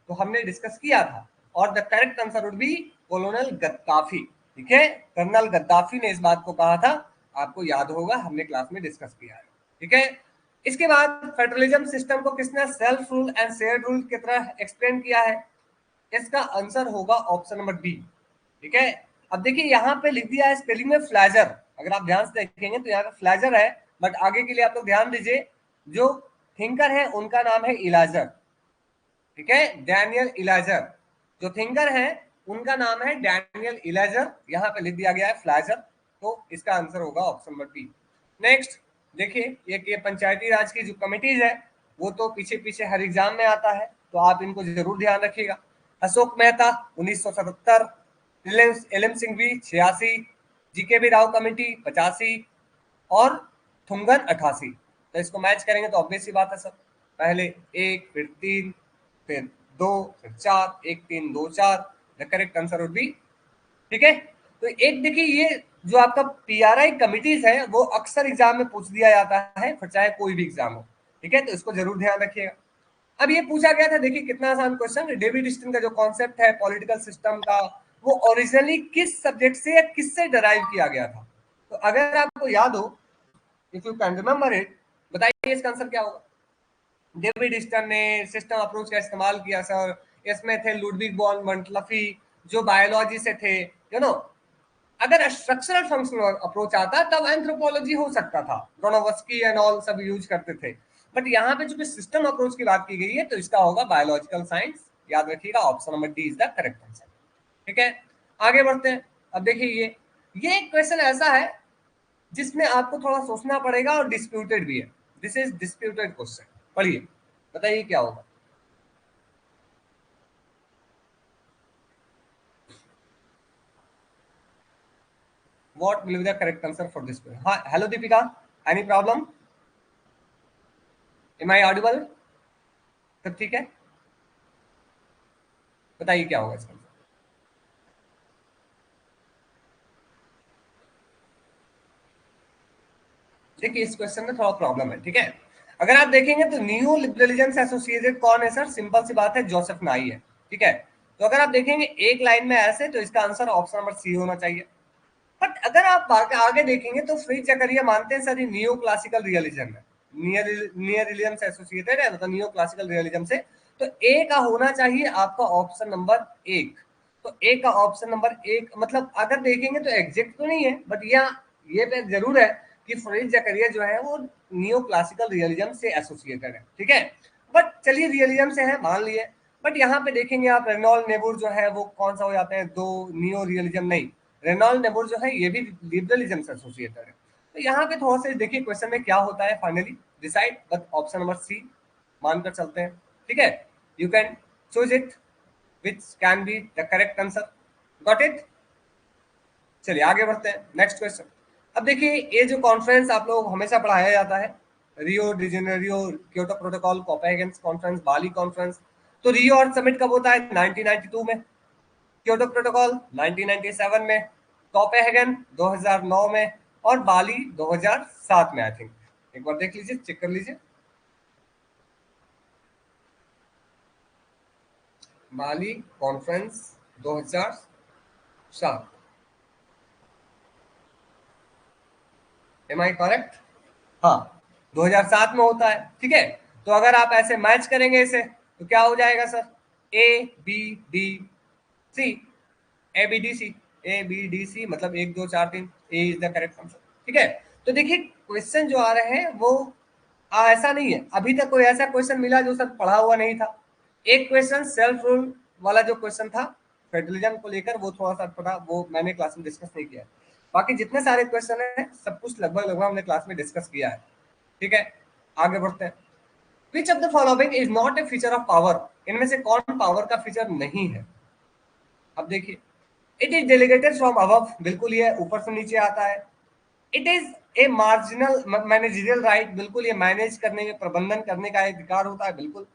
तो हमने डिस्कस किया था, और the correct answer would B कॉलोनल Gaddafi. ठीक है, कर्नल गद्दाफी ने इस बात को कहा था, आपको याद होगा हमने क्लास में डिस्कस किया है। ठीक है, इसके बाद फेडरलिज्म सिस्टम को किसने self rule and share rule की तरह एक्सप्लेन किया है? इसका आंसर होगा ऑप्शन नंबर बी। ठीक है, अब देखिए यहाँ पे लिख दिया है स्पेलिंग में फ्लैजर, अगर आप ध्यान से देखेंगे तो यहाँ पे फ्लैजर है, बट आगे के लिए आप लोग ध्यान दीजिए, जो थिंकर है उनका नाम है इलाजर। ठीक है, डैनियल इलाजर, जो थिंकर है उनका नाम है डैनियल इलाजर, यहाँ पे लिख दिया गया है फ्लैजर, तो इसका आंसर होगा ऑप्शन नंबर बी। नेक्स्ट देखिए, ये पंचायती राज की जो कमिटीज है वो तो पीछे पीछे हर एग्जाम में आता है, तो आप इनको जरूर ध्यान रखिएगा। Ashok Mehta 1977, L M Singhvi 86, GK B Rao committee 85, और थुंगन 88। तो इसको मैच करेंगे तो ऑब्वियस सी बात है सर, पहले 1 फिर 3 फिर 2 फिर 4, 1 3 2 4, the correct answer would B. ठीक है, तो एक देखिए, ये जो आपका पीआरआई कमिटीज है वो अक्सर एग्जाम में पूछ दिया जाता है, फिर चाहे कोई भी एग्जाम हो। ठीक है, तो इसको जरूर ध्यान रखिएगा। अब ये पूछा गया था, देखिए कितना आसान क्वेश्चन, डेविड स्टन का जो कॉन्सेप्ट है पॉलिटिकल सिस्टम का, वो ओरिजिनली किस सब्जेक्ट से या किससे डराइव किया गया था? तो अगर आपको याद हो, if you can remember it, बताइए इसका आंसर क्या होगा? डेविड स्टन ने सिस्टम अप्रोच का इस्तेमाल किया सर, इसमें थे लुडविग बॉन मंटलफी, जो बायोलॉजी से थे, अगर स्ट्रक्चरल फंक्शनल अप्रोच आता तब एंथ्रोपोलॉजी हो सकता था, डोनोवस्की एंड ऑल सब यूज करते थे, बट यहाँ पे जो सिस्टम अप्रोच की बात की गई है तो इसका होगा बायोलॉजिकल साइंस। याद रखिएगा, option number D is the correct answer. ठीक है, आगे बढ़ते हैं। अब देखिए ये एक क्वेश्चन ऐसा है जिसमें आपको थोड़ा सोचना पड़ेगा और डिस्प्यूटेड भी है। This is disputed question. पढ़िए, बताइए क्या होगा। What will be the correct answer for this question? हाँ, hello Deepika, any problem? Am I audible? सब ठीक है, बताइए क्या होगा इसका। देखिए इस क्वेश्चन में थोड़ा प्रॉब्लम है। ठीक है, अगर आप देखेंगे तो न्यू लिबरलिज्म से एसोसिएटेड कौन है सर? सिंपल सी बात है, जोसेफ नाई है। ठीक है, तो अगर आप देखेंगे एक लाइन में ऐसे, तो इसका आंसर ऑप्शन नंबर सी होना चाहिए। बट अगर आप आगे देखेंगे तो फ्रीज जकरिया मानते हैं सर ये नियो क्लासिकल रियलिज्म है, नियर रियलिज्म से एसोसिएटेड है, मतलब नियो क्लासिकल रियलिज्म से। तो ए का होना चाहिए आपका ऑप्शन नंबर एक। तो ए का ऑप्शन नंबर एक, मतलब अगर देखेंगे तो एग्जैक्ट तो नहीं है, बट ये पे जरूर है कि फ्रीज जकरिया जो है वो नियो क्लासिकल रियलिज्म से एसोसिएटेड है। ठीक है, बट चलिए रियलिज्म से है मान लिए। बट यहाँ पे देखेंगे आप, रेनॉल्ड नेबुर जो है वो कौन सा हो जाते हैं? दो नियो रियलिज्म नहीं, रेनॉल्ड नेबुर जो है ये भी लिबरलिज्म से एसोसिएटेड है। तो यहाँ पे थोड़ा सा देखिए क्वेश्चन में क्या होता है finally decide, but option number C मानकर चलते हैं। ठीक है, you can choose it which can be the correct answer. Got it? चलिए आगे बढ़ते हैं, नेक्स्ट क्वेश्चन। अब देखिए ये जो कॉन्फ्रेंस आप लोग हमेशा पढ़ाया जाता है, Rio de Janeiro, Kyoto protocol, Copenhagen conference, Bali conference. तो रियो और समिट कब होता है? 1992 में। क्योटो प्रोटोकॉल 1997 में, कोपेनहेगन 2009 में, और बाली 2007 में। आई थिंक एक बार देख लीजिए, चेक कर लीजिए। बाली कॉन्फ्रेंस 2007, एम आई करेक्ट? हाँ, 2007 में होता है। ठीक है, तो अगर आप ऐसे मैच करेंगे इसे तो क्या हो जाएगा sir? A B D C, A B D C, A B D C मतलब एक दो चार तीन, A is the correct answer. ठीक है, तो देखिए क्वेश्चन जो आ रहे हैं वो ऐसा नहीं है, अभी तक कोई ऐसा क्वेश्चन मिला जो सर पढ़ा हुआ नहीं था। एक क्वेश्चन सेल्फ रूल वाला जो क्वेश्चन था फेडरलिज्म को लेकर, वो थोड़ा सा पढ़ा, वो मैंने क्लास में डिस्कस नहीं किया। बाकी जितने सारे क्वेश्चन है सब कुछ लगभग लगभग हमने क्लास में डिस्कस किया है। ठीक है, आगे बढ़ते हैं। विच of the following is not a feature of power? इनमें से कौन पावर का फीचर नहीं है? अब देखिए, it is delegated from above, बिल्कुल ये ऊपर से नीचे आता है। It is a marginal managerial right, बिल्कुल ये मैनेज करने में, प्रबंधन करने का अधिकार होता है, बिल्कुल।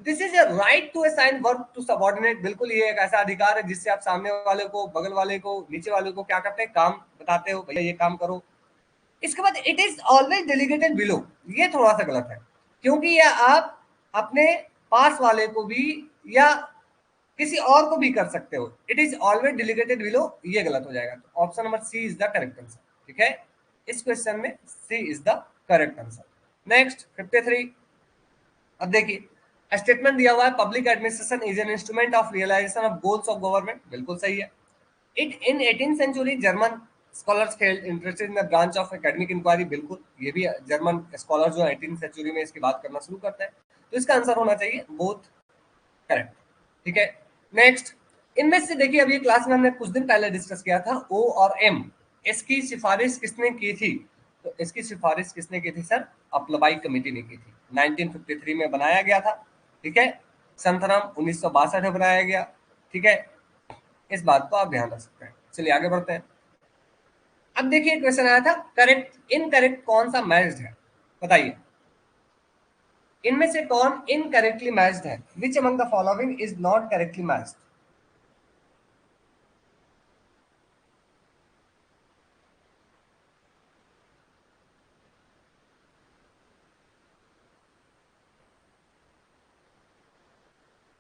This is a right to assign work to subordinate, बिल्कुल ये एक ऐसा अधिकार है जिससे आप सामने वाले को, बगल वाले को, नीचे वाले को क्या करते हैं? काम बताते हो, भैया ये काम करो। इसके बाद it is always delegated below, ये थोड़ा सा गलत है, क्योंकि ये आप अपने पास वाले को भी या किसी और को भी कर सकते हो। It is always delegated below, ये गलत हो जाएगा। तो option number C is the correct answer. ठीक है, इस क्वेश्चन में C is the correct answer. Next 53। अब देखिए स्टेटमेंट दिया हुआ है, public administration is an instrument of realisation of goals of government, बिल्कुल सही है। It in 18th century German scholars felt interested in the branch of academic inquiry, बिल्कुल ये भी जर्मन स्कॉलर जो 18th सेंचुरी में इसकी बात करना शुरू करते हैं। तो इसका आंसर होना चाहिए बोथ करेक्ट। ठीक है, नेक्स्ट। इनमें से देखिए अभी क्लास में हमने कुछ दिन पहले डिस्कस किया था ओ और एम, इसकी सिफारिश किसने की थी? तो इसकी सिफारिश किसने की थी सर? अप्लबाई कमेटी ने की थी, 1953 में बनाया गया था। ठीक है, संथरम 1962 में बनाया गया। ठीक है, इस बात को आप ध्यान रख सकते हैं। चलिए आगे बढ़ते हैं। अब देखिए क्वेश्चन आया था, करेक्ट इनकरेक्ट कौन सा मैच्ड है? बताइए इनमें से कौन इनकरेक्टली मैच्ड है? Which among the following is not correctly matched?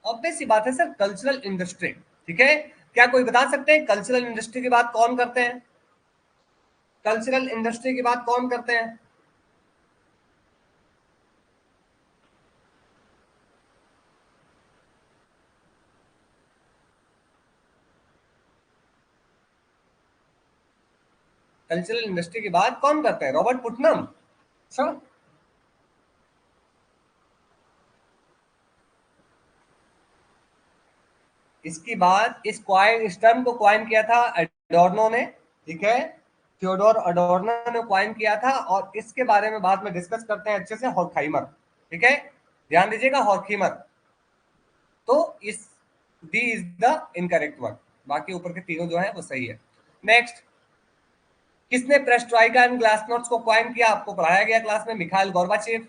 Obvious सी बात है सर, कल्चरल इंडस्ट्री। ठीक है, क्या कोई बता सकते हैं कल्चरल इंडस्ट्री की बात कौन करते हैं? कल्चरल इंडस्ट्री की बात कौन करते हैं? कल्चरल इंडस्ट्री की बात कौन करते हैं? Robert Putnam sir. इसकी बाद इस टर्म को क्वाइन किया था एडोर्नो ने, ठीक है, थियोडोर एडोर्नो ने क्वाइन किया था, और इसके बारे में बाद में डिस्कस करते हैं अच्छे से, हॉर्खहाइमर, ठीक है, ध्यान दीजिएगा, हॉर्खहाइमर। तो इस D is the incorrect one, बाकी ऊपर के तीनों जो है वो सही है। नेक्स्ट, किसने पेरेस्ट्रोइका एंड ग्लासनोस्ट को क्वाइन किया? आपको पढ़ाया गया क्लास में, मिखाइल गोर्बाचेव,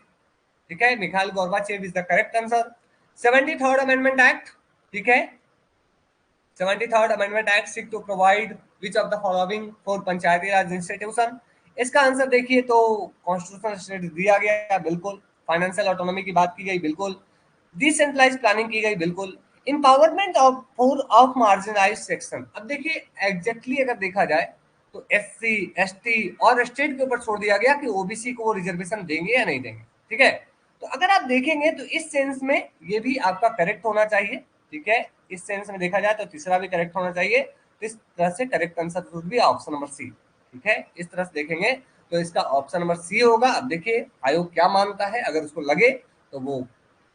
ठीक है, Mikhail Gorbachev is the correct answer. 73rd amendment act, ठीक है, 73rd amendment act seek to provide which of the following for Panchayati Raj institution. इसका आंसर देखिए तो कॉन्स्टिट्यूशनल स्टेट दिया गया, बिल्कुल। फाइनेंशियल ऑटोनॉमी की बात की गई, बिल्कुल। डिसेंट्रलाइज प्लानिंग की गई, बिल्कुल। इंपावरमेंट ऑफ मार्जिनलाइज सेक्शन, अब देखिए एग्जैक्टली अगर देखा जाए तो एससी, एसटी और स्टेट के ऊपर छोड़ दिया गया कि ओबीसी को वो रिजर्वेशन देंगे या नहीं देंगे, ठीक है। तो अगर आप देखेंगे तो इस सेंस में ये भी आपका करेक्ट होना चाहिए, ठीक है, इस सेंस में देखा जाए तो तीसरा भी करेक्ट होना चाहिए। तो इस तरह से correct answer would be option number C, ठीक है, इस तरह से देखेंगे तो इसका ऑप्शन नंबर सी होगा। अब देखिए आयोग क्या मानता है, अगर उसको लगे तो वो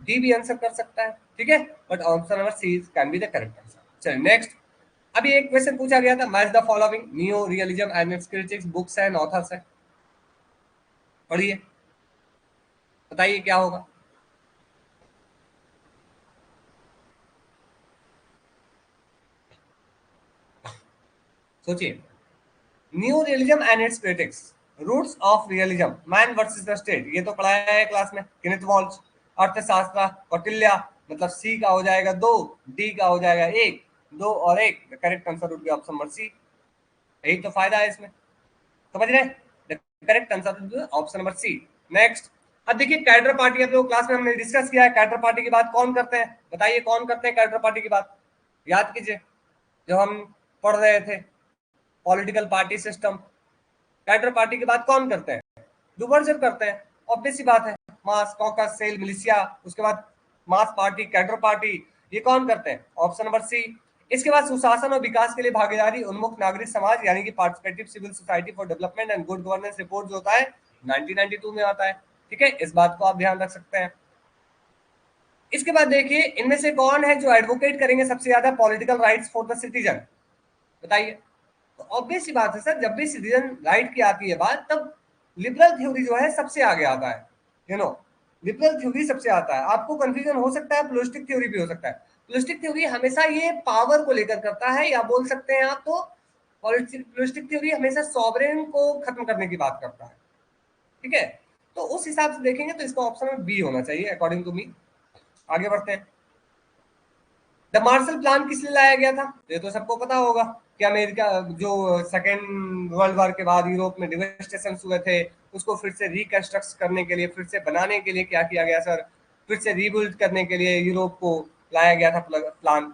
डी भी आंसर कर सकता है, ठीक है, but option number C can be the correct answer. चलिए नेक्स्ट, अभी एक क्वेश्चन पूछा गया था, match the following neo realism and its critics books and authors है, पढ़िए, बताइए क्या होगा। सोचिए, new realism and its critics, roots of realism, man versus the state, ये तो पढ़ाया है क्लास में, केनेथ वॉल्श। अर्थशास्त्र, कौटिल्य, मतलब सी का हो जाएगा दो, डी का हो जाएगा एक, दो और एक, the correct answer would be option number C. यही तो फायदा है इसमें, समझ रहे हैं, the correct answer would be option number C. Next, अब देखिए कैडर पार्टी, अब लोग क्लास में हमने डिस्कस किया है, कैडर पार्टी की बात कौन करते हैं, बताइए कौन करते हैं कैडर पार्टी की बात, याद कीजिए जब हम पढ़ रहे थे political party system. Cadre party की बात कौन करते हैं? डुबर्जर करते हैं, ऑब्वियस सी बात है। मास, कॉकस, सेल, मिलिशिया, उसके बाद मास पार्टी, कैडर पार्टी, ये कौन करते हैं? Option number C. इसके बाद सुशासन और विकास के लिए भागीदारी उन्मुख नागरिक समाज यानी कि participative civil society for development and good governance report जो होता है 1992 में आता है, ठीक है, इस बात को आप ध्यान रख सकते हैं। इसके बाद देखिए इनमें से कौन है जो एडवोकेट करेंगे सबसे ज्यादा political rights for the citizen, बताइए। तो ऑब्वियस सी बात है सर, जब भी सिटीजन राइट की आती है बात, तब लिबरल थ्योरी जो है सबसे आगे आता है, यू नो, लिबरल थ्योरी सबसे आता है। आपको कंफ्यूजन हो सकता है, प्लूस्टिक थ्योरी भी हो सकता है। प्लूस्टिक थ्योरी हमेशा ये पावर को लेकर करता है, या बोल सकते हैं आप तो प्लूस्टिक थ्योरी हमेशा सॉवरेन को खत्म करने की बात करता है, ठीक है। तो उस हिसाब से देखेंगे तो इसका ऑप्शन में बी होना चाहिए अकॉर्डिंग टू मी। आगे बढ़ते हैं। द मार्शल प्लान किस लिए लाया गया था? ये तो सबको पता होगा कि अमेरिका जो सेकेंड वर्ल्ड वॉर के बाद यूरोप में डिवेस्टेशन हुए थे, उसको फिर से रिकंस्ट्रक्ट करने के लिए, फिर से बनाने के लिए क्या किया गया सर, फिर से रीबिल्ड करने के लिए यूरोप को लाया गया था प्लान,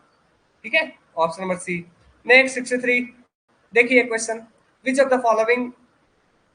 ठीक है, ऑप्शन नंबर सी। नेक्स्ट 63, देखिए question, which of the following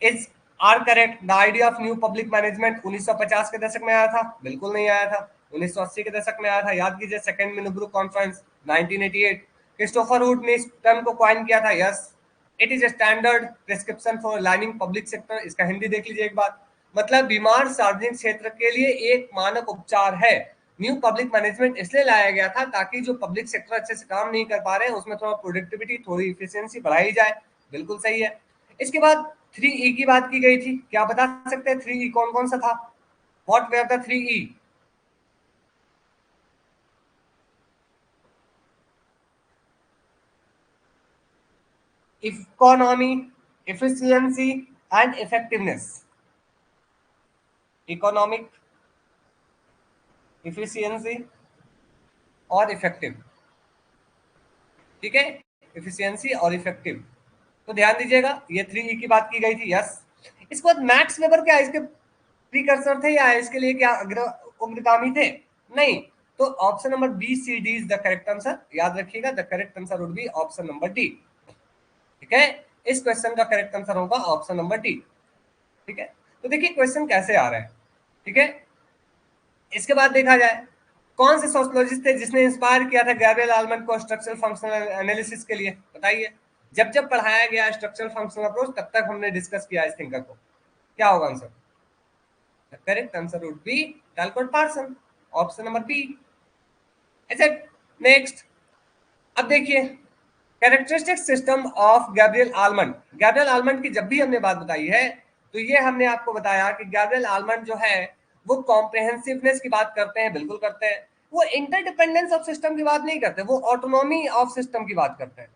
is are correct, the idea of new public management 1950 के दशक में आया था? बिल्कुल नहीं आया था, 1980 के दशक में आया था, याद कीजिए, सेकंड मिनुब्रू कॉन्फ्रेंस 1988। क्रिस्टोफर वुड ने इस टर्म को कॉइन किया था, yes. It is standard prescription for lining public sector, इसका हिंदी देख लीजिए एक बार, मतलब बीमार सार्वजनिक क्षेत्र के लिए एक मानक उपचार है। न्यू पब्लिक मैनेजमेंट इसलिए लाया गया था ताकि जो पब्लिक सेक्टर अच्छे से काम नहीं कर पा रहे हैं उसमें थोड़ा प्रोडक्टिविटी, थोड़ी इफिशियंसी बढ़ाई जाए, बिल्कुल सही है। इसके बाद 3E की बात की गई थी, क्या बता सकते हैं 3E कौन कौन सा था? What were the 3E? Economy, efficiency and effectiveness. Economic, efficiency और इफेक्टिव, ठीक है, इफिशियंसी और इफेक्टिव। तो ध्यान दीजिएगा ये 3E की बात की गई थी, यस। इसके बाद मैक्स वेबर क्या इसके प्रीकर्सर थे या इसके लिए क्या उग्रगामी थे? नहीं। तो option number B C D is the correct answer, याद रखिएगा, the correct answer would be option number D, ठीक है। इस क्वेश्चन का करेक्ट आंसर होगा ऑप्शन नंबर डी, ठीक है। तो देखिए क्वेश्चन कैसे आ रहा है, ठीक है। इसके बाद देखा जाए कौन से सोशोलॉजिस्ट थे जिसने इंस्पायर किया था गैब्रियल आलमंड को स्ट्रक्चरल फंक्शनल एनालिसिस के लिए, बताइए। जब जब पढ़ाया गया स्ट्रक्चरल फंक्शनल अप्रोच तब तक हमने डिस्कस किया इस थिंकर को, क्या होगा answer? The correct answer would be Talcott Parson, option number B. अच्छा नेक्स्ट, अब देखिए characteristic system of Gabriel Almond. Gabriel Almond की जब भी हमने बात बताई है तो ये हमने आपको बताया कि गैब्रियल आलमंड जो है वो कॉम्प्रिहेंसिवनेस की बात करते हैं, बिल्कुल करते हैं। वो इंटरडिपेंडेंस ऑफ सिस्टम की बात नहीं करते, वो ऑटोनॉमी ऑफ सिस्टम की बात करते हैं।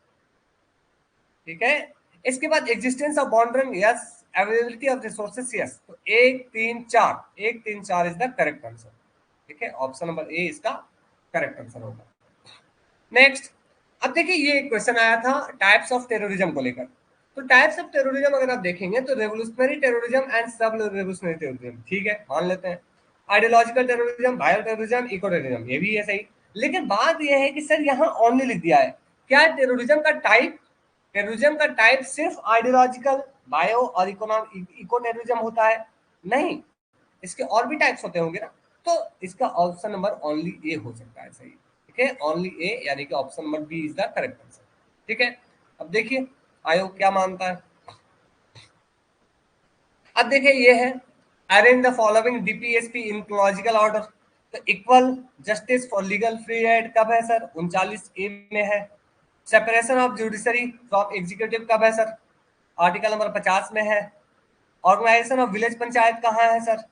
ठीक है, इसके बाद existence of boundary, yes. Availability of resources, yes. तो 1 3 4 इज द करेक्ट आंसर। ठीक है, ऑप्शन नंबर ए इसका करेक्ट आंसर होगा। नेक्स्ट, अब देखिए ये एक क्वेश्चन आया था टाइप्स ऑफ टेररिज्म को लेकर। तो टाइप्स ऑफ टेररिज्म अगर आप देखेंगे तो रेवोल्यूशनरी टेररिज्म एंड सब रेवोल्यूशनरी टेररिज्म, ठीक है, मान लेते हैं। Ideological terrorism, bio terrorism, eco terrorism, ये भी है सही। लेकिन बात यह है कि सर यहाँ ओनली लिख दिया है। क्या टेररिज्म का टाइप, टेररिज्म का टाइप सिर्फ आइडियोलॉजिकल, बायो और इको टेररिज्म होता है? नहीं, इसके और भी टाइप्स होते होंगे ना। तो इसका ऑप्शन नंबर ओनली ए हो सकता है सही। ठीक है, ओनली ए, यानी कि option number B is the correct answer. ठीक है, अब देखिए आयोग क्या मानता है। अब देखिए ये है, arrange the following DPSP in chronological order. तो equal justice for legal free right कब है सर? 39A में है। Separation of judiciary from executive कब है सर? आर्टिकल नंबर 50 में है। ऑर्गेनाइजेशन ऑफ विलेज पंचायत कहाँ है सर?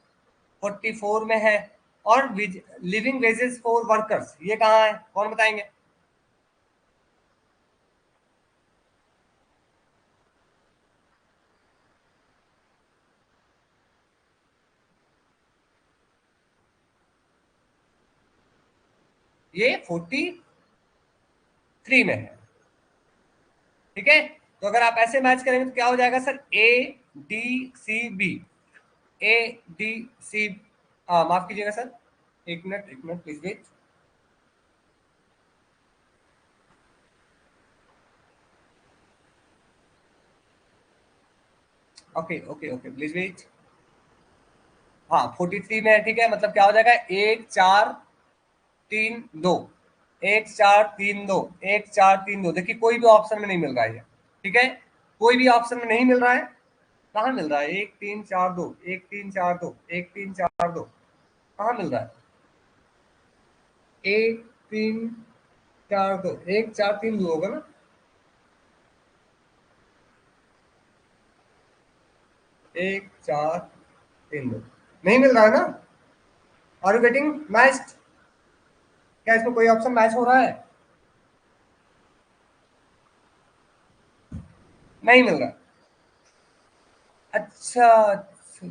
44 में है। और लिविंग वेजेस फॉर वर्कर्स ये कहाँ है, कौन बताएंगे? ये 43 में है। ठीक है, तो अगर आप ऐसे मैच करेंगे तो क्या हो जाएगा सर? ADCB, ADC, माफ कीजिएगा सर, एक minute please wait. Okay okay okay, please wait. हाँ 43 में है। ठीक है, मतलब क्या हो जाएगा? 1 4 3 2, 1 4 3 2, 1 4 3 2। देखिए कोई भी ऑप्शन में नहीं मिल रहा है ये। ठीक है, कोई भी ऑप्शन में नहीं मिल रहा है। कहाँ मिल रहा है? 1 3 4 2, 1 3 4 2, 1 3 4 2, कहाँ मिल रहा है? 1 3 4 2, 1 4 3 2 होगा ना? 1 4 3 2 नहीं मिल रहा है ना? Are you getting matched? क्या इसमें कोई ऑप्शन मैच हो रहा है? नहीं मिल रहा। अच्छा अच्छा।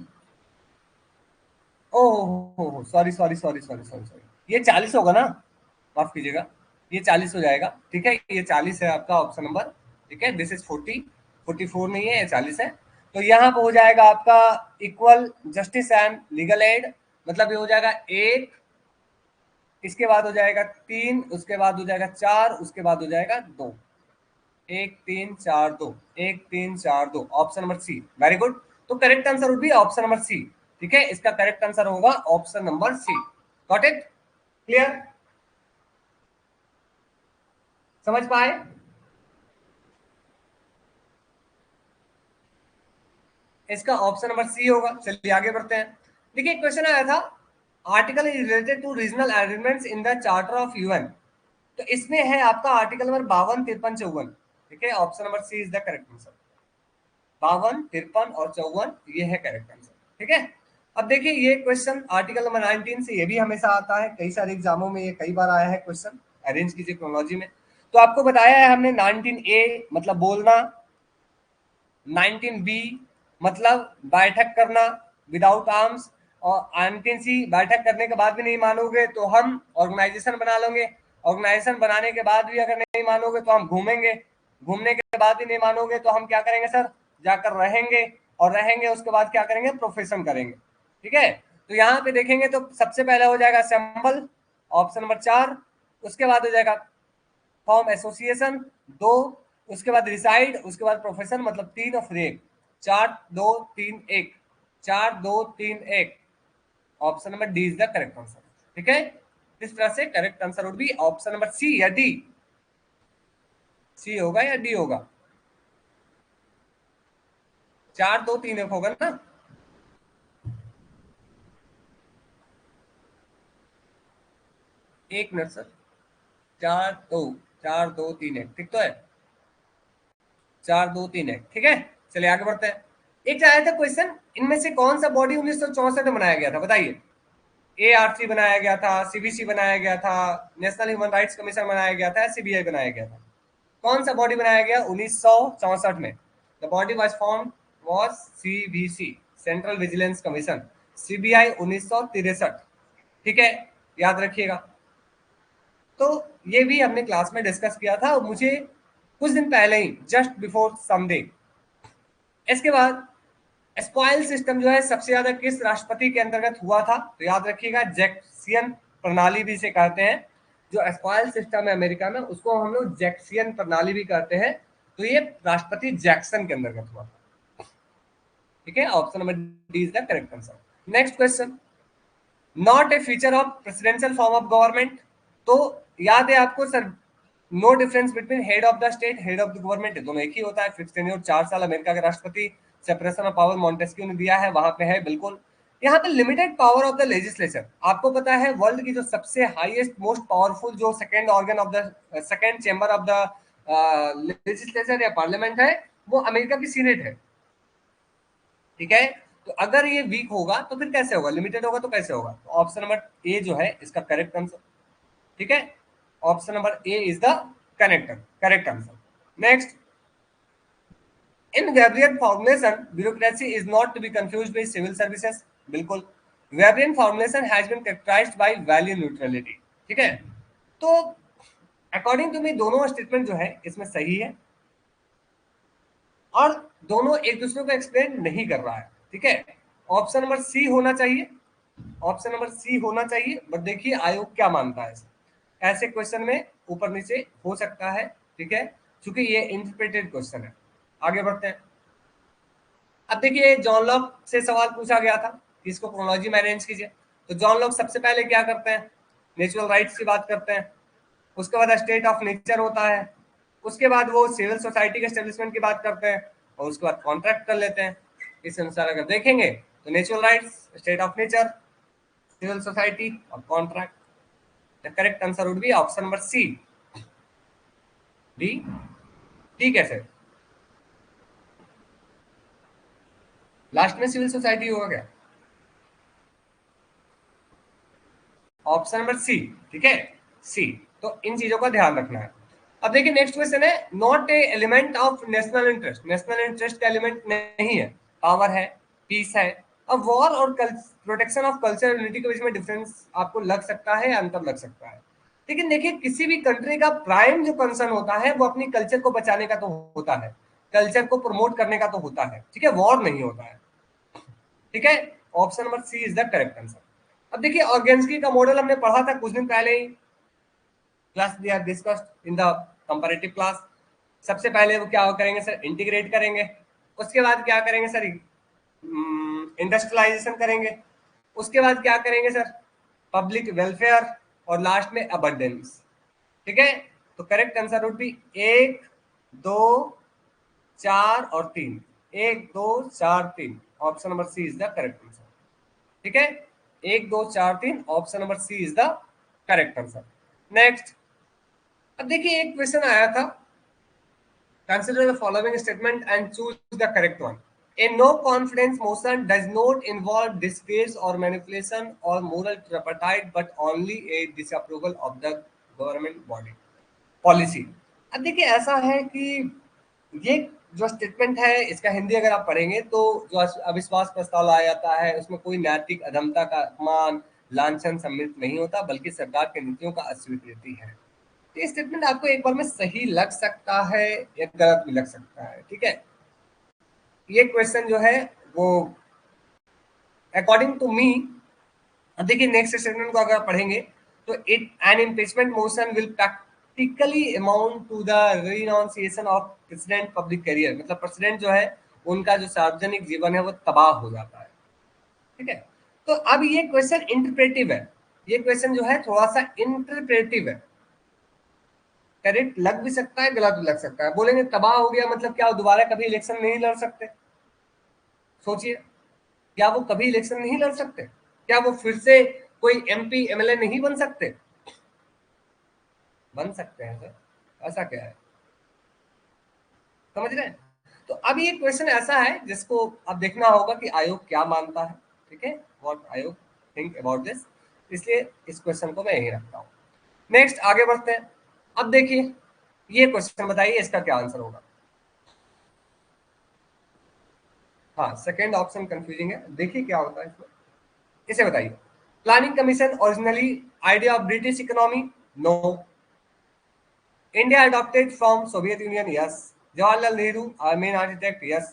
Oh, sorry sorry sorry sorry sorry sorry, ये 40 होगा ना? माफ कीजिएगा, ये 40 हो जाएगा। ठीक है, ये 40 है आपका ऑप्शन नंबर। ठीक है, दिस इज 44 नहीं है, ये 40 है। तो यहाँ पे हो जाएगा आपका equal justice and legal aid, मतलब ये हो जाएगा 1, इसके बाद हो जाएगा 3, उसके बाद हो जाएगा 4, उसके बाद हो जाएगा 2। 1 3 4 2, 1 3 4 2, option number C, very good. तो correct answer would be option number C. ठीक है, इसका करेक्ट आंसर होगा option number C. Got it? Clear? समझ पाए? इसका ऑप्शन नंबर सी होगा। चलिए आगे बढ़ते हैं। देखिए क्वेश्चन आया था, article is related to regional agreements in the charter of UN. तो इसमें है आपका आर्टिकल नंबर 52 53 54। ठीक है, option number C is the correct answer. 52 53 और 54, ये है करेक्ट आंसर। ठीक है, अब देखिए ये क्वेश्चन आर्टिकल नंबर 19 से, ये भी हमेशा आता है कई सारे एग्जामों में, ये कई बार आया है क्वेश्चन। अरेंज कीजिए क्रोनोलॉजी में। तो आपको बताया है हमने 19A मतलब बोलना, 19B मतलब बैठक करना विदाउट आर्म्स, और 19C बैठक करने के बाद भी नहीं मानोगे तो हम ऑर्गेनाइजेशन बना लेंगे, ऑर्गेनाइजेशन बनाने के बाद भी अगर नहीं मानोगे तो हम घूमेंगे, घूमने के बाद भी नहीं मानोगे तो हम क्या करेंगे सर? जाकर रहेंगे, और रहेंगे उसके बाद क्या करेंगे? प्रोफेशन करेंगे। ठीक है, तो यहाँ पे देखेंगे तो सबसे पहले हो जाएगा असेंबल, ऑप्शन नंबर 4। उसके बाद हो जाएगा फॉर्म एसोसिएशन, 2। उसके बाद रिसाइड, उसके बाद प्रोफेशन, मतलब 3 और फिर 1। 4 2 3 1, 4 2 3 1, option number D is the correct answer. ठीक है, इस तरह से correct answer would be option number C या डी। सी होगा या डी होगा? 4 2 3 1 होगा ना? एक मिनट सर, 4 2 4 2 3 1 ठीक तो है, 4 2 3 1 ठीक है। चलिए आगे बढ़ते हैं। एक आया था क्वेश्चन, इनमें से कौन सा बॉडी 1964 में बनाया गया था, बताइए। एआरसी बनाया गया था, सीबीसी बनाया गया था, नेशनल ह्यूमन राइट्स कमीशन बनाया गया था, सीबीआई बनाया गया था। कौन सा बॉडी बनाया गया 1964 में? The body was form was CVC, central vigilance commission. CBI 1963, ठीक है, याद रखिएगा। तो ये भी हमने क्लास में डिस्कस किया था, और मुझे कुछ दिन पहले ही, जस्ट बिफोर समडे। इसके बाद स्पॉइल सिस्टम जो है सबसे ज्यादा किस राष्ट्रपति के अंतर्गत हुआ था? तो याद रखिएगा, जैक्सियन प्रणाली भी इसे कहते हैं। जो स्पॉइल सिस्टम है अमेरिका में, उसको हम लोग जैक्सियन प्रणाली भी कहते हैं। तो ये राष्ट्रपति जैक्सन के अंतर्गत हुआ था, ठीक है। Option number D is the correct answer. Next question, not a feature of presidential form of government. तो याद है आपको sir, no difference between head of the state, head of the government, दोनों एक ही होता है। फिक्स टेन्योर 4 साल America के राष्ट्रपति, सेपरेशन ऑफ पावर मॉन्टेस्क्यू ने दिया है, वहां पे है बिल्कुल। यहाँ पे limited power of the legislature, आपको पता है वर्ल्ड की जो सबसे हाईएस्ट मोस्ट पावरफुल जो second organ of the second chamber of the legislature या पार्लियामेंट है, वो अमेरिका की सीनेट है, ठीक है। तो अगर ये वीक होगा तो फिर कैसे होगा, लिमिटेड होगा तो कैसे होगा? तो ऑप्शन नंबर ए जो है इसका करेक्ट आंसर, ठीक है। Option number A is the correct correct answer. Next, in Weberian formulation bureaucracy is not to be confused with civil services, बिल्कुल। Weberian formulation has been characterised by value neutrality, ठीक है। तो according to मी दोनों statement जो है इसमें सही है, और दोनों एक दूसरे को एक्सप्लेन नहीं कर रहा है, ठीक है। ऑप्शन नंबर सी होना चाहिए, ऑप्शन नंबर सी होना चाहिए। बट देखिए आयोग क्या मानता है, ऐसे क्वेश्चन में ऊपर नीचे हो सकता है, ठीक है, क्योंकि ये इंटरप्रेटेड क्वेश्चन है। आगे बढ़ते हैं। अब देखिए जॉन लॉक से सवाल पूछा गया था कि इसको क्रोनोलॉजी में अरेंज कीजिए। तो जॉन लॉक सबसे पहले क्या करते हैं, नेचुरल राइट्स की बात करते हैं, उसके बाद स्टेट ऑफ नेचर होता है, उसके बाद वो सिविल सोसाइटी के एस्टेब्लिशमेंट की बात करते हैं, और उसके बाद कॉन्ट्रैक्ट कर लेते हैं। इस अनुसार अगर देखेंगे तो natural rights, state of nature, civil society और contract. The correct answer would be option number C, D, ठीक है सर। लास्ट में सिविल सोसाइटी होगा क्या? ऑप्शन नंबर सी, ठीक है, सी। तो इन चीजों का ध्यान रखना है। अब देखिए नेक्स्ट क्वेश्चन है, not A element of national interest, national interest का एलिमेंट नहीं है, पावर है, पीस है। अब वॉर और प्रोटेक्शन ऑफ कल्चर यूनिटी के बीच में डिफरेंस आपको लग सकता है, अंतर लग सकता है। लेकिन देखिए किसी भी कंट्री का प्राइम जो कंसर्न होता है वो अपनी कल्चर को बचाने का तो होता है, कल्चर को प्रमोट करने का तो होता है, ठीक है, वॉर नहीं होता है, ठीक है। Option number C is the correct answer. अब देखिए ऑर्गेन्स्की का मॉडल हमने पढ़ा था कुछ दिन पहले ही, class we have discussed in the comparative class. सबसे पहले वो क्या करेंगे सर, इंटीग्रेट करेंगे, उसके बाद क्या करेंगे सर, इंडस्ट्रियलाइजेशन करेंगे, उसके बाद क्या करेंगे सर, पब्लिक वेलफेयर, और लास्ट में अबंडेंस, ठीक है। तो करेक्ट आंसर वुड बी 1 2 4 और 3, 1 2 4 3, option number C is the correct answer, ठीक है। 1 2 4 3, option number C is the correct answer. Next, अब देखिए एक क्वेश्चन आया था, consider the following statement and choose the correct one. A no confidence motion does not involve disgrace or manipulation or moral turpitude, but only a disapproval of the government body policy. अब देखिए ऐसा है कि ये जो statement है इसका हिंदी अगर आप पढ़ेंगे तो जो अविश्वास प्रस्ताव लाया जाता है उसमें कोई नैतिक अधमता का अपमान लांछन सम्मिलित नहीं होता, बल्कि सरकार की नीतियों का अस्वीकृति है। तो ये स्टेटमेंट आपको एक बार में सही लग सकता है या गलत भी लग सकता है, ठीक है। ये क्वेश्चन जो है वो अकॉर्डिंग टू मी, देखिए नेक्स्ट स्टेटमेंट को अगर पढ़ेंगे तो it an impeachment motion will practically amount to the renunciation of president public career, मतलब प्रेसिडेंट जो है उनका जो सार्वजनिक जीवन है वो तबाह हो जाता है, ठीक है। तो अब ये क्वेश्चन इंटरप्रेटिव है, ये क्वेश्चन जो है थोड़ा सा इंटरप्रेटिव है, करेक्ट लग भी सकता है गलत भी लग सकता है। बोलेंगे तबाह हो गया मतलब क्या, दोबारा कभी इलेक्शन नहीं लड़ सकते? सोचिए, क्या वो कभी इलेक्शन नहीं लड़ सकते? क्या वो फिर से कोई एमपी एमएलए नहीं बन सकते? बन सकते हैं सर, ऐसा क्या है, समझ रहे हैं? तो अब ये क्वेश्चन ऐसा है जिसको अब देखना होगा कि आयोग क्या मानता है, ठीक है, व्हाट आयोग थिंक अबाउट दिस, इसलिए इस क्वेश्चन को मैं यही रखता हूँ। नेक्स्ट आगे बढ़ते हैं। अब देखिए ये क्वेश्चन बताइए इसका क्या आंसर होगा। हाँ, सेकेंड ऑप्शन कंफ्यूजिंग है, देखिए क्या होता है इसमें। इसे बताइए, planning commission originally idea of British economy, no. India adopted from Soviet Union, yes. Jawaharlal Nehru, our main architect, yes.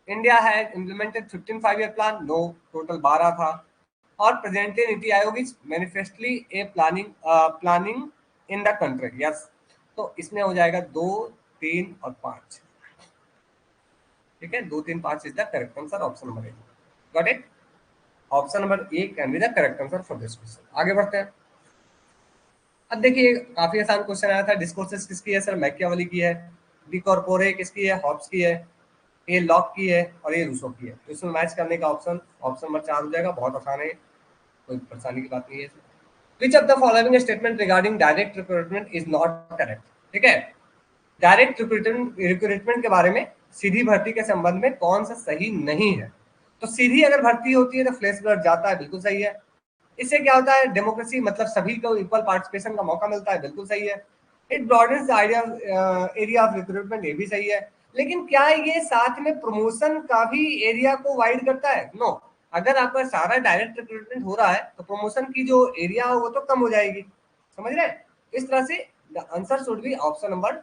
India had implemented 15 5-year plan, no. Total 12 था। और presently NITI Aayog is manifestly a planning in the country, yes. तो इसमें हो जाएगा 2, 3 और 5, ठीक है। 2, 3, 5 is the correct answer, option number A. Got it? Option number A can be the correct answer for this question. आगे बढ़ते हैं। अब देखिए काफी आसान क्वेश्चन आया था, डिस्कोर्सेस किसकी है सर? मैकियावेली की है। डी कॉर्पोरे किसकी है? हॉब्स की है। ये लॉक की है और ये रूसो की है। तो इसमें मैच करने का ऑप्शन ऑप्शन नंबर 4 हो जाएगा। बहुत आसान है, कोई परेशानी की बात नहीं है। Which of the following statement regarding direct recruitment is not correct? ठीक है, डायरेक्ट रिक्रूटमेंट के बारे में, सीधी भर्ती के संबंध में कौन सा सही नहीं है? तो सीधी अगर भर्ती होती है तो फ्लैश ब्लड जाता है, बिल्कुल सही है। इससे क्या होता है? डेमोक्रेसी मतलब सभी को इक्वल पार्टिसिपेशन का मौका मिलता है, बिल्कुल सही है। It broadens the idea area of recruitment, ये भी सही है। लेकिन क्या ये साथ में प्रमोशन का भी एरिया को वाइड करता है? नो। अगर आपका सारा डायरेक्ट रिक्रूटमेंट हो रहा है तो प्रमोशन की जो एरिया हो वो तो कम हो जाएगी, समझ रहे हैं? इस तरह से the answer should be option number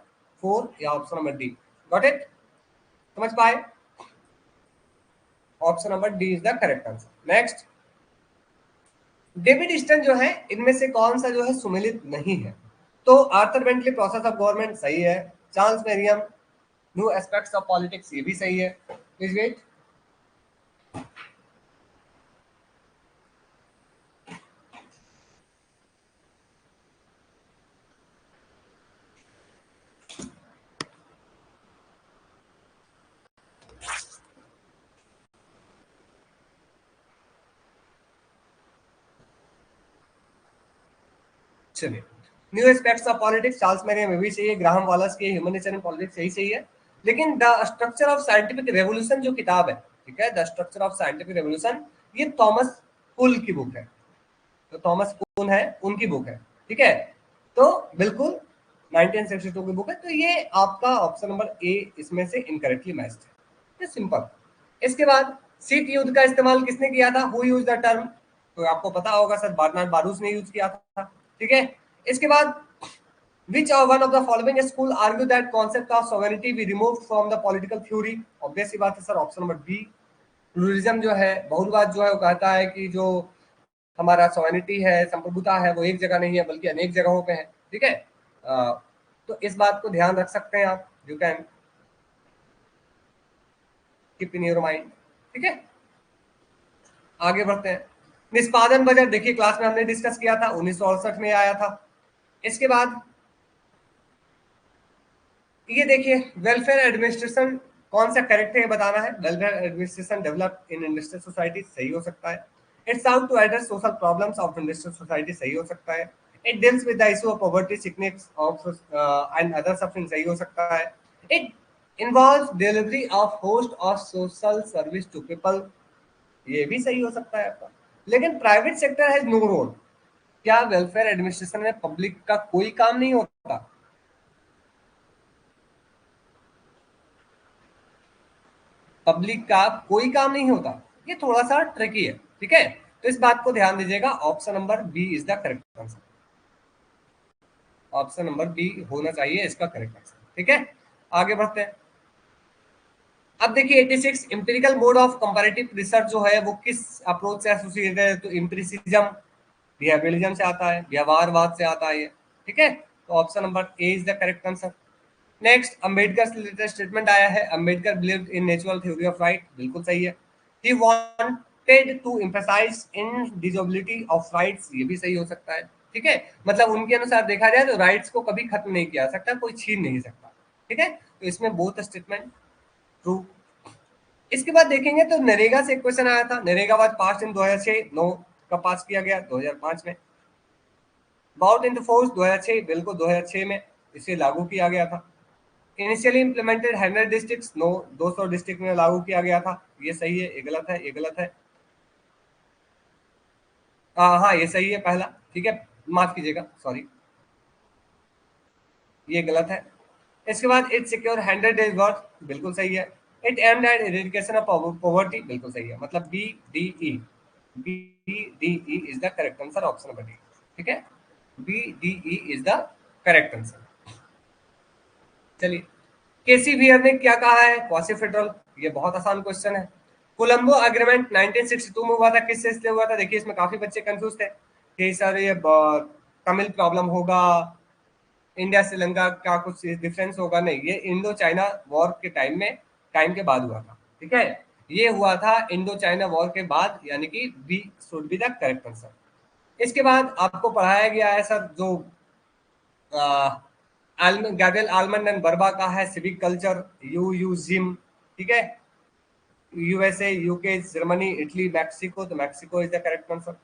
4 या option number D. Got it? समझ पाए? Option number D is the correct answer. Next, David Easton जो है इनमें से कौन सा जो है सुमेलित नहीं है? तो Arthur Bentley process of government सही है। Charles Merriam new aspects of politics, ये भी सही है। Please wait. चलिए, new aspects of politics Charles Merriam, ये भी सही है। ग्राहम वालस की ह्यूमनिटेरियन पॉलिटिक्स, यही सही है। लेकिन the structure of scientific revolution जो किताब है, ठीक है, the structure of scientific revolution, ये थॉमस कुल की बुक है। तो थॉमस कुन है, उनकी बुक है, ठीक है। तो बिल्कुल 1962 की बुक है। तो ये आपका ऑप्शन नंबर ए इसमें से इनकरेक्टली मैच्ड है, ये सिंपल। इसके बाद शीत युद्ध का इस्तेमाल किसने किया था? Who use the term? तो आपको पता होगा सर, बर्नार्ड बारूच ने यूज किया था, ठीक है। इसके बाद which of one of the following school argue that concept of sovereignty be removed from the political theory? Obvious सी बात है sir, option number B. Pluralism जो है, बहुलवाद जो है, वो कहता है कि जो हमारा सॉवरेनिटी है, संप्रभुता है, वो एक जगह नहीं है बल्कि अनेक जगहों पे है, ठीक है। तो इस बात को ध्यान रख सकते हैं आप, you can keep in your mind, ठीक है। आगे बढ़ते हैं। निष्पादन बजट देखिए क्लास में हमने डिस्कस किया था, 1968 में आया था। इसके बाद ये देखिए, वेलफेयर एडमिनिस्ट्रेशन कौन सा करेक्ट है बताना है। Welfare administration develop in industrial society, सही हो सकता है। It's out to address social problems of industrial society, सही हो सकता है। It deals with the issue of poverty, sickness of and other suffering, सही हो सकता है। It involves delivery of host of social service to people, ये भी सही हो सकता है आपका। लेकिन private sector has no role, क्या वेलफेयर एडमिनिस्ट्रेशन में पब्लिक का कोई काम नहीं होता? पब्लिक का कोई काम नहीं होता, ये थोड़ा सा ट्रिकी है, ठीक है। तो इस बात को ध्यान दीजिएगा, option number B is the correct answer. Option number B होना चाहिए इसका करेक्ट आंसर, ठीक है। आगे बढ़ते हैं। अब देखिए 86, empirical mode of comparative research जो है वो किस अप्रोच से एसोसिएटेड है? तो एम्पिरिसिज्म, बिहेवियरिज्म से आता है, व्यवहारवाद से आता है, ठीक है। तो option number A is the correct answer. Next, Ambedkar से लेटेस्ट स्टेटमेंट आया है, Ambedkar believed in natural theory of right, बिल्कुल सही है। He wanted to emphasise individuality of rights, ये भी सही हो सकता है, ठीक है। मतलब उनके अनुसार देखा जाए तो राइट्स को कभी खत्म नहीं किया जा सकता, कोई छीन नहीं सकता, ठीक है। तो इसमें बोथ स्टेटमेंट ट्रू। इसके बाद देखेंगे तो नरेगा से एक क्वेश्चन आया था, NREGA was pass in 2006, no. कब पास किया गया? 2005 में। बाउट इन फोर्स 2006, बिल्कुल 2006 में। इसे लागू किया गया था। Initially implemented 100 districts, no, 200 district में लागू किया गया था। ये सही है, ये गलत है, ये गलत है। हाँ ये सही है पहला, ठीक है, माफ कीजिएगा, सॉरी, ये गलत है। इसके बाद इट सिक्योर 100 डेज वर्क, बिल्कुल सही है। It aimed at eradication of poverty, बिल्कुल सही है, मतलब B D E, B D E is the correct answer, option number D, ठीक है, B D E is the correct answer. चलिए, केसी वियर ने क्या कहा है क्वासी फेडरल, ये बहुत आसान क्वेश्चन है। कोलंबो एग्रीमेंट 1962 में हुआ था, किस से हुआ था? देखिए इसमें काफी बच्चे कंफ्यूज थे कि सर ये तमिल प्रॉब्लम होगा, इंडिया श्रीलंका का कुछ डिफरेंस होगा, नहीं, ये इंडो चाइना वॉर के टाइम के बाद हुआ था, ठीक है, ये हुआ था इंडो चाइना वॉर के बाद, यानी कि B should be the correct answer. इसके बाद आपको पढ़ाया गया है सर जो गैब्रियल आलमंड एंड बर्बा का है सिविक कल्चर, यू यू जिम, ठीक है, USA, UK, Germany, Italy, Mexico, तो Mexico is the correct answer.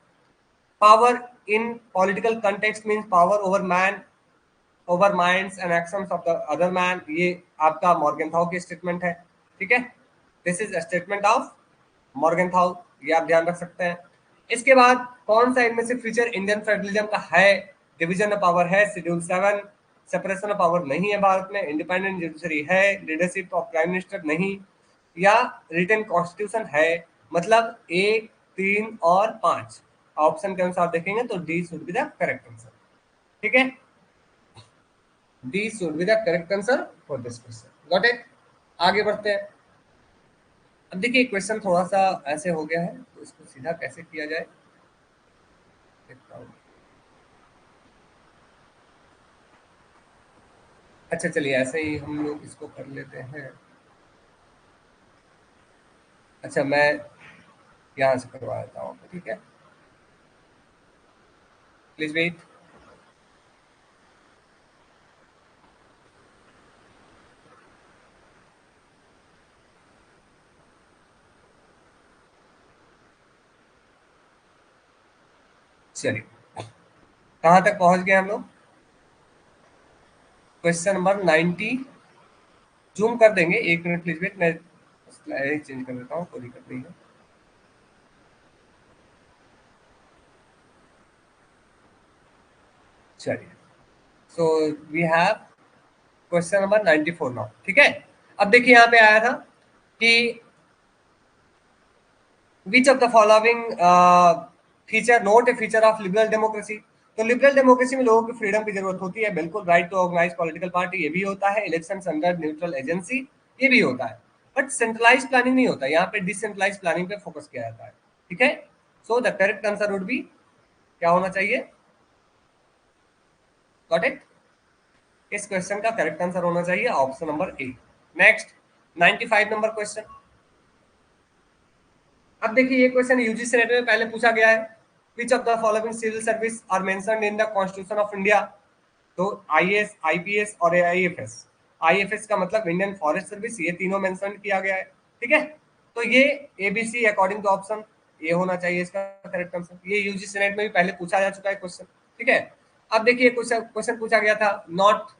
Power in political context means power over man, over minds and actions of the other man, ये आपका मॉर्गेनथाउ की स्टेटमेंट है, ठीक है, this is statement of Morgenthau, ये आप ध्यान रख सकते हैं। इसके बाद कौन सा इनमें से फीचर इंडियन फेडरलिज्म का है? डिवीजन ऑफ पावर है, शेड्यूल 7, सेपरेशन ऑफ पावर नहीं है भारत में, इंडिपेंडेंट जुडिशरी है, लीडरशिप ऑफ प्राइम मिनिस्टर नहीं, या रिटन कॉन्स्टिट्यूशन है, मतलब 1, 3 और 5 ऑप्शन के अनुसार देखेंगे तो D should be the correct answer, ठीक है, D should be the correct answer for this question, got it. आगे बढ़ते हैं। अब देखिए क्वेश्चन थोड़ा सा ऐसे हो गया है, तो इसको सीधा कैसे किया जाए देखता हूँ। अच्छा चलिए ऐसे ही हम लोग इसको कर लेते हैं। अच्छा मैं यहाँ से करवा देता हूँ, ठीक है, प्लीज वेट। चलिए कहाँ तक पहुंच गए हम लोग? क्वेश्चन नंबर 90, जूम कर देंगे, 1 मिनट प्लीज वेट, मैं स्लाइड चेंज कर देता हूँ, कोई दिक्कत नहीं है। चलिए, so we have question number 94 now, ठीक है। अब देखिए यहाँ पे आया था कि which of the following feature not a feature of liberal democracy, तो लिबरल डेमोक्रेसी में लोगों की फ्रीडम की जरूरत होती है, बिल्कुल, right to organise political party, ये भी होता है, इलेक्शन अंडर न्यूट्रल एजेंसी, ये भी होता है, बट सेंट्रलाइज प्लानिंग नहीं होता, यहाँ पे डिसेंट्रलाइज प्लानिंग पे फोकस किया जाता है, ठीक है। So the correct answer would B क्या होना चाहिए? गॉट इट, इस क्वेश्चन का करेक्ट आंसर होना चाहिए ऑप्शन नंबर ए। Next 95 number question. अब देखिए ये क्वेश्चन यूजीसी नेट में पहले पूछा गया है, which of the following civil service are mentioned in the constitution of India, तो आईएएस, आईपीएस और आईएफएस। आईएफएस का मतलब इंडियन फॉरेस्ट सर्विस, ये तीनों मेंशन किया गया है, ठीक है, तो ये एबीसी अकॉर्डिंग टू ऑप्शन ये होना चाहिए इसका करेक्ट आंसर, ये यूजीसी नेट में भी पहले पूछा जा चुका है क्वेश्चन, ठीक है। अब देखिए क्वेश्चन पूछा गया था, not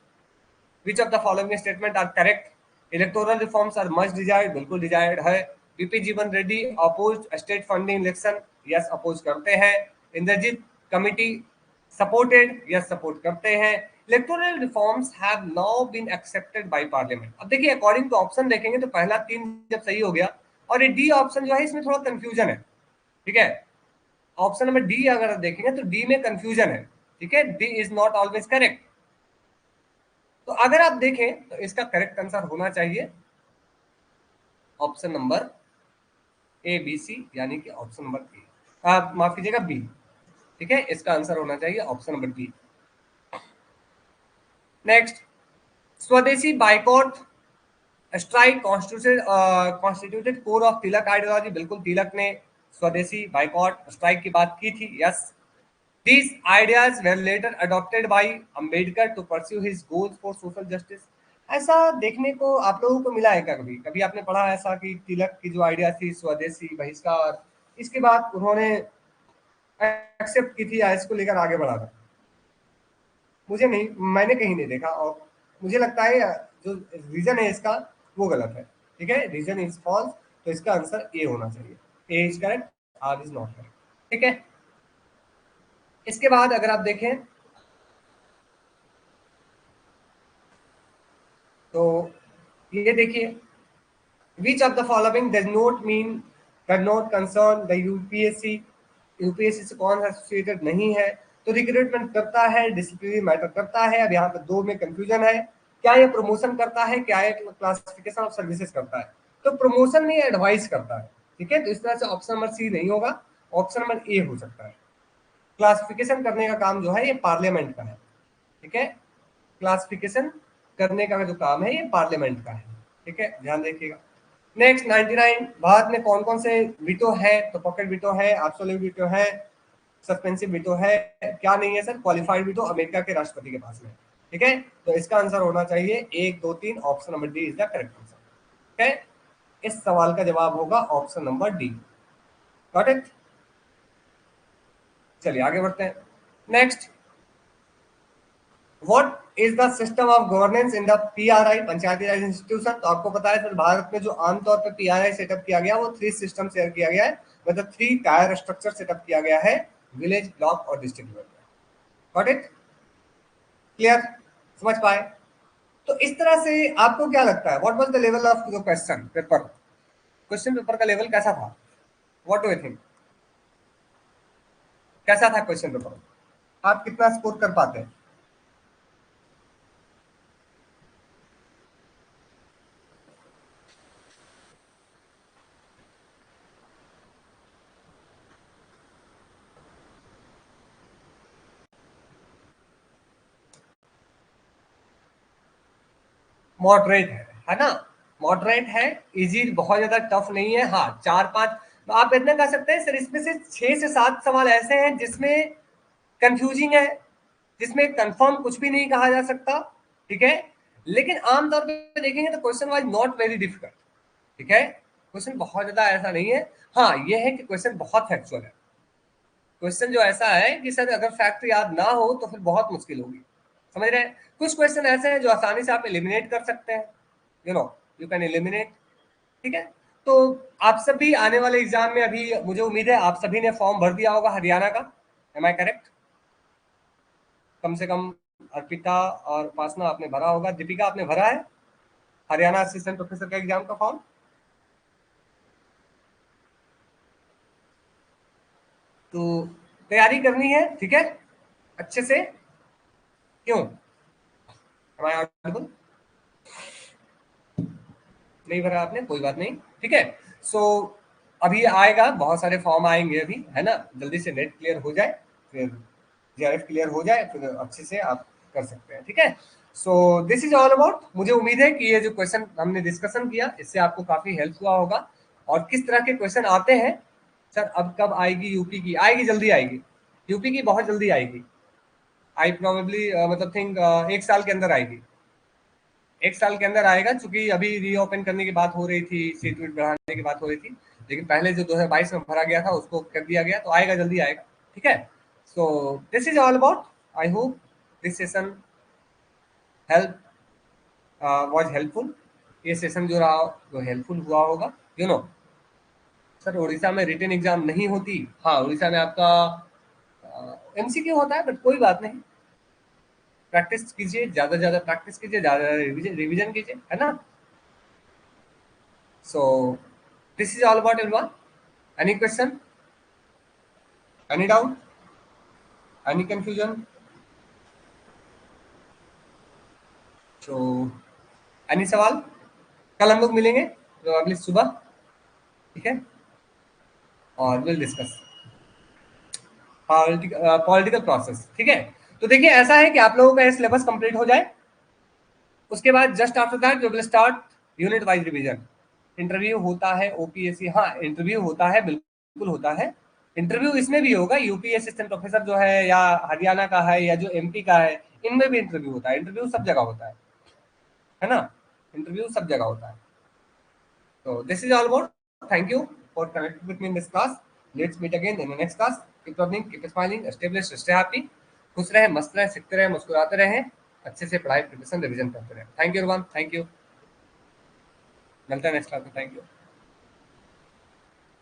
which of the following statement are correct, electoral reforms are much desired, बिल्कुल डिजायर्ड है, B P Jeevan Reddy opposed state funding election, yes oppose करते हैं, Indrajit committee supported, yes support करते हैं, electoral reforms have now been accepted by parliament. अब देखिए according to option देखेंगे तो पहला 3 जब सही हो गया, और ये डी ऑप्शन जो है इसमें थोड़ा कंफ्यूजन है, ठीक है, ऑप्शन नंबर डी अगर देखेंगे तो डी में कंफ्यूजन है, ठीक है, D is not always correct, तो अगर आप देखें तो इसका करेक्ट आंसर होना चाहिए option number A B C, यानी कि ऑप्शन नंबर बी, माफ कीजिएगा बी, ठीक है, इसका आंसर होना चाहिए ऑप्शन नंबर बी। नेक्स्ट, स्वदेशी boycott strike constituted core of Tilak ideology, बिल्कुल तिलक ने स्वदेशी बाइकॉट स्ट्राइक की बात की थी, yes. These ideas were later adopted by Ambedkar to pursue his goals for social justice. ऐसा देखने को आप लोगों को मिला है क्या? कभी कभी आपने पढ़ा ऐसा कि तिलक की जो आइडिया थी स्वदेशी बहिष्कार, इसके बाद उन्होंने एक्सेप्ट की थी या इसको लेकर आगे बढ़ा था? मुझे नहीं, मैंने कहीं नहीं देखा, और मुझे लगता है जो रीजन है इसका वो गलत है। ठीक है, रीजन इज फॉल्स, तो इसका आंसर ए होना चाहिए। A is correct, R is not correct. ठीक है, इसके बाद अगर आप देखें तो ये देखिए, which of the following does not mean does not concern the UPSC, UPSC से कौन एसोसिएटेड नहीं है? तो रिक्रूटमेंट करता है, डिसिप्लिनरी मैटर करता है, अब यहाँ पे दो में कंफ्यूजन है, क्या ये प्रमोशन करता है, क्या ये क्लासिफिकेशन ऑफ सर्विसेज करता है? तो प्रमोशन में एडवाइस करता है। ठीक है, तो इस तरह से ऑप्शन नंबर सी नहीं होगा, ऑप्शन नंबर ए हो सकता है। क्लासिफिकेशन करने का काम जो है ये पार्लियामेंट का है। ठीक है, क्लासिफिकेशन करने का जो काम है ये पार्लियामेंट का है। ठीक है, ध्यान देखिएगा। नेक्स्ट 99, भारत में कौन कौन से वीटो है? तो पॉकेट वीटो है, एब्सोल्यूट वीटो है, सस्पेंसिव वीटो है, क्या नहीं है सर? क्वालिफाइड वीटो अमेरिका के राष्ट्रपति के पास में। ठीक है, तो इसका आंसर होना चाहिए 1 2 3, option number D is the correct answer. ठीक है, इस सवाल का जवाब होगा option number D. Got it? चलिए आगे बढ़ते हैं। Next, what is the system of governance in the PRI, Panchayati Raj institution? तो आपको पता है सर, भारत में जो आमतौर पर पीआरआई सेटअप किया गया वो 3 सिस्टम शेयर किया गया है, मतलब 3 टायर स्ट्रक्चर सेटअप किया गया है, विलेज, ब्लॉक और डिस्ट्रिक्ट लेवल में। Got it? क्लियर? समझ पाए? तो इस तरह से आपको क्या लगता है, what was the level of the question paper? Question paper का लेवल कैसा था? व्हाट डू यू थिंक, कैसा था क्वेश्चन पेपर? आप कितना स्कोर कर पाते हैं? मॉडरेट है ना? मॉडरेट है, इजी, बहुत ज्यादा टफ नहीं है। हाँ, 4 5 आप इतना कह सकते हैं सर, इसमें से 6 से 7 सवाल ऐसे हैं जिसमें कंफ्यूजिंग है, जिसमें कंफर्म कुछ भी नहीं कहा जा सकता। ठीक है, लेकिन आमतौर पे देखेंगे तो question wise not very difficult. ठीक है, क्वेश्चन बहुत ज्यादा ऐसा नहीं है। हाँ, ये है कि क्वेश्चन बहुत फैक्चुअल है। क्वेश्चन जो ऐसा है कि सर अगर फैक्ट याद ना हो तो फिर बहुत मुश्किल होगी। समझ रहे हैं? कुछ क्वेश्चन ऐसे हैं जो आसानी से आप एलिमिनेट कर सकते हैं, you know, you can eliminate. ठीक है, तो आप सभी आने वाले एग्जाम में, अभी मुझे उम्मीद है आप सभी ने फॉर्म भर दिया होगा हरियाणा का, एम आई करेक्ट? कम से कम अर्पिता और उपासना आपने भरा होगा, दीपिका आपने भरा है हरियाणा असिस्टेंट प्रोफेसर का एग्जाम का फॉर्म? तो तैयारी करनी है, ठीक है, अच्छे से। क्यों, एम आई ऑडिबल? नहीं भरा आपने, कोई बात नहीं। ठीक है, सो अभी आएगा, बहुत सारे फॉर्म आएंगे अभी, है ना? जल्दी से नेट क्लियर हो जाए, फिर जीआरएफ क्लियर हो जाए, फिर अच्छे से आप कर सकते हैं। ठीक है, so this is all about. मुझे उम्मीद है कि ये जो क्वेश्चन हमने डिस्कशन किया इससे आपको काफी हेल्प हुआ होगा। और किस तरह के क्वेश्चन आते हैं सर, अब कब आएगी यूपी की? आएगी, जल्दी आएगी, यूपी की बहुत जल्दी आएगी। आई प्रोबेबली मतलब थिंक 1 साल के अंदर आएगी। 1 साल के अंदर आएगा, क्योंकि अभी रीओपन करने की बात हो रही थी, सीट वीट बढ़ाने की बात हो रही थी, लेकिन पहले जो 2022 में भरा गया था उसको कर दिया गया, तो आएगा, जल्दी आएगा। ठीक है, so this is all about. I hope this session help was helpful. ये सेशन जो रहा वो हेल्पफुल हुआ होगा, यू नो। सर उड़ीसा में रिटन एग्जाम नहीं होती? हाँ, उड़ीसा में आपका एमसीक्यू होता है, बट कोई बात नहीं, प्रैक्टिस कीजिए, ज्यादा से ज्यादा प्रैक्टिस कीजिए, ज्यादा रिविजन रिविजन कीजिए, है ना? So this is all about Ilwa. Any question? Any doubt? Any confusion? So any सवाल? कल हम लोग मिलेंगे तो अगली सुबह, ठीक है, और विल डिस्कस पॉलिटिकल प्रोसेस। ठीक है, तो देखिए ऐसा है कि आप लोगों का सिलेबस कंप्लीट हो जाए, उसके बाद just after that we will start unit wise revision. Interview होता है ओपीएससी, हाँ इंटरव्यू होता है, बिल्कुल होता है। इंटरव्यू इसमें भी होगा, यूपी असिस्टेंट प्रोफेसर जो है, या हरियाणा का है, या जो एमपी का है, इनमें भी इंटरव्यू होता है। इंटरव्यू सब जगह होता है ना? इंटरव्यू सब जगह होता है। तो this is all about. Thank you for connecting with me in this class. Let's meet again in the next class. Keep learning, keep smiling, stay blessed, stay happy. खुश रहें, मस्त रहें, सीखते रहें, मुस्कुराते रहें, अच्छे से पढ़ाई प्रिपरेशन रिविजन करते रहें। Thank you everyone, thank you, मिलते हैं नेक्स्ट क्लास में। Thank you.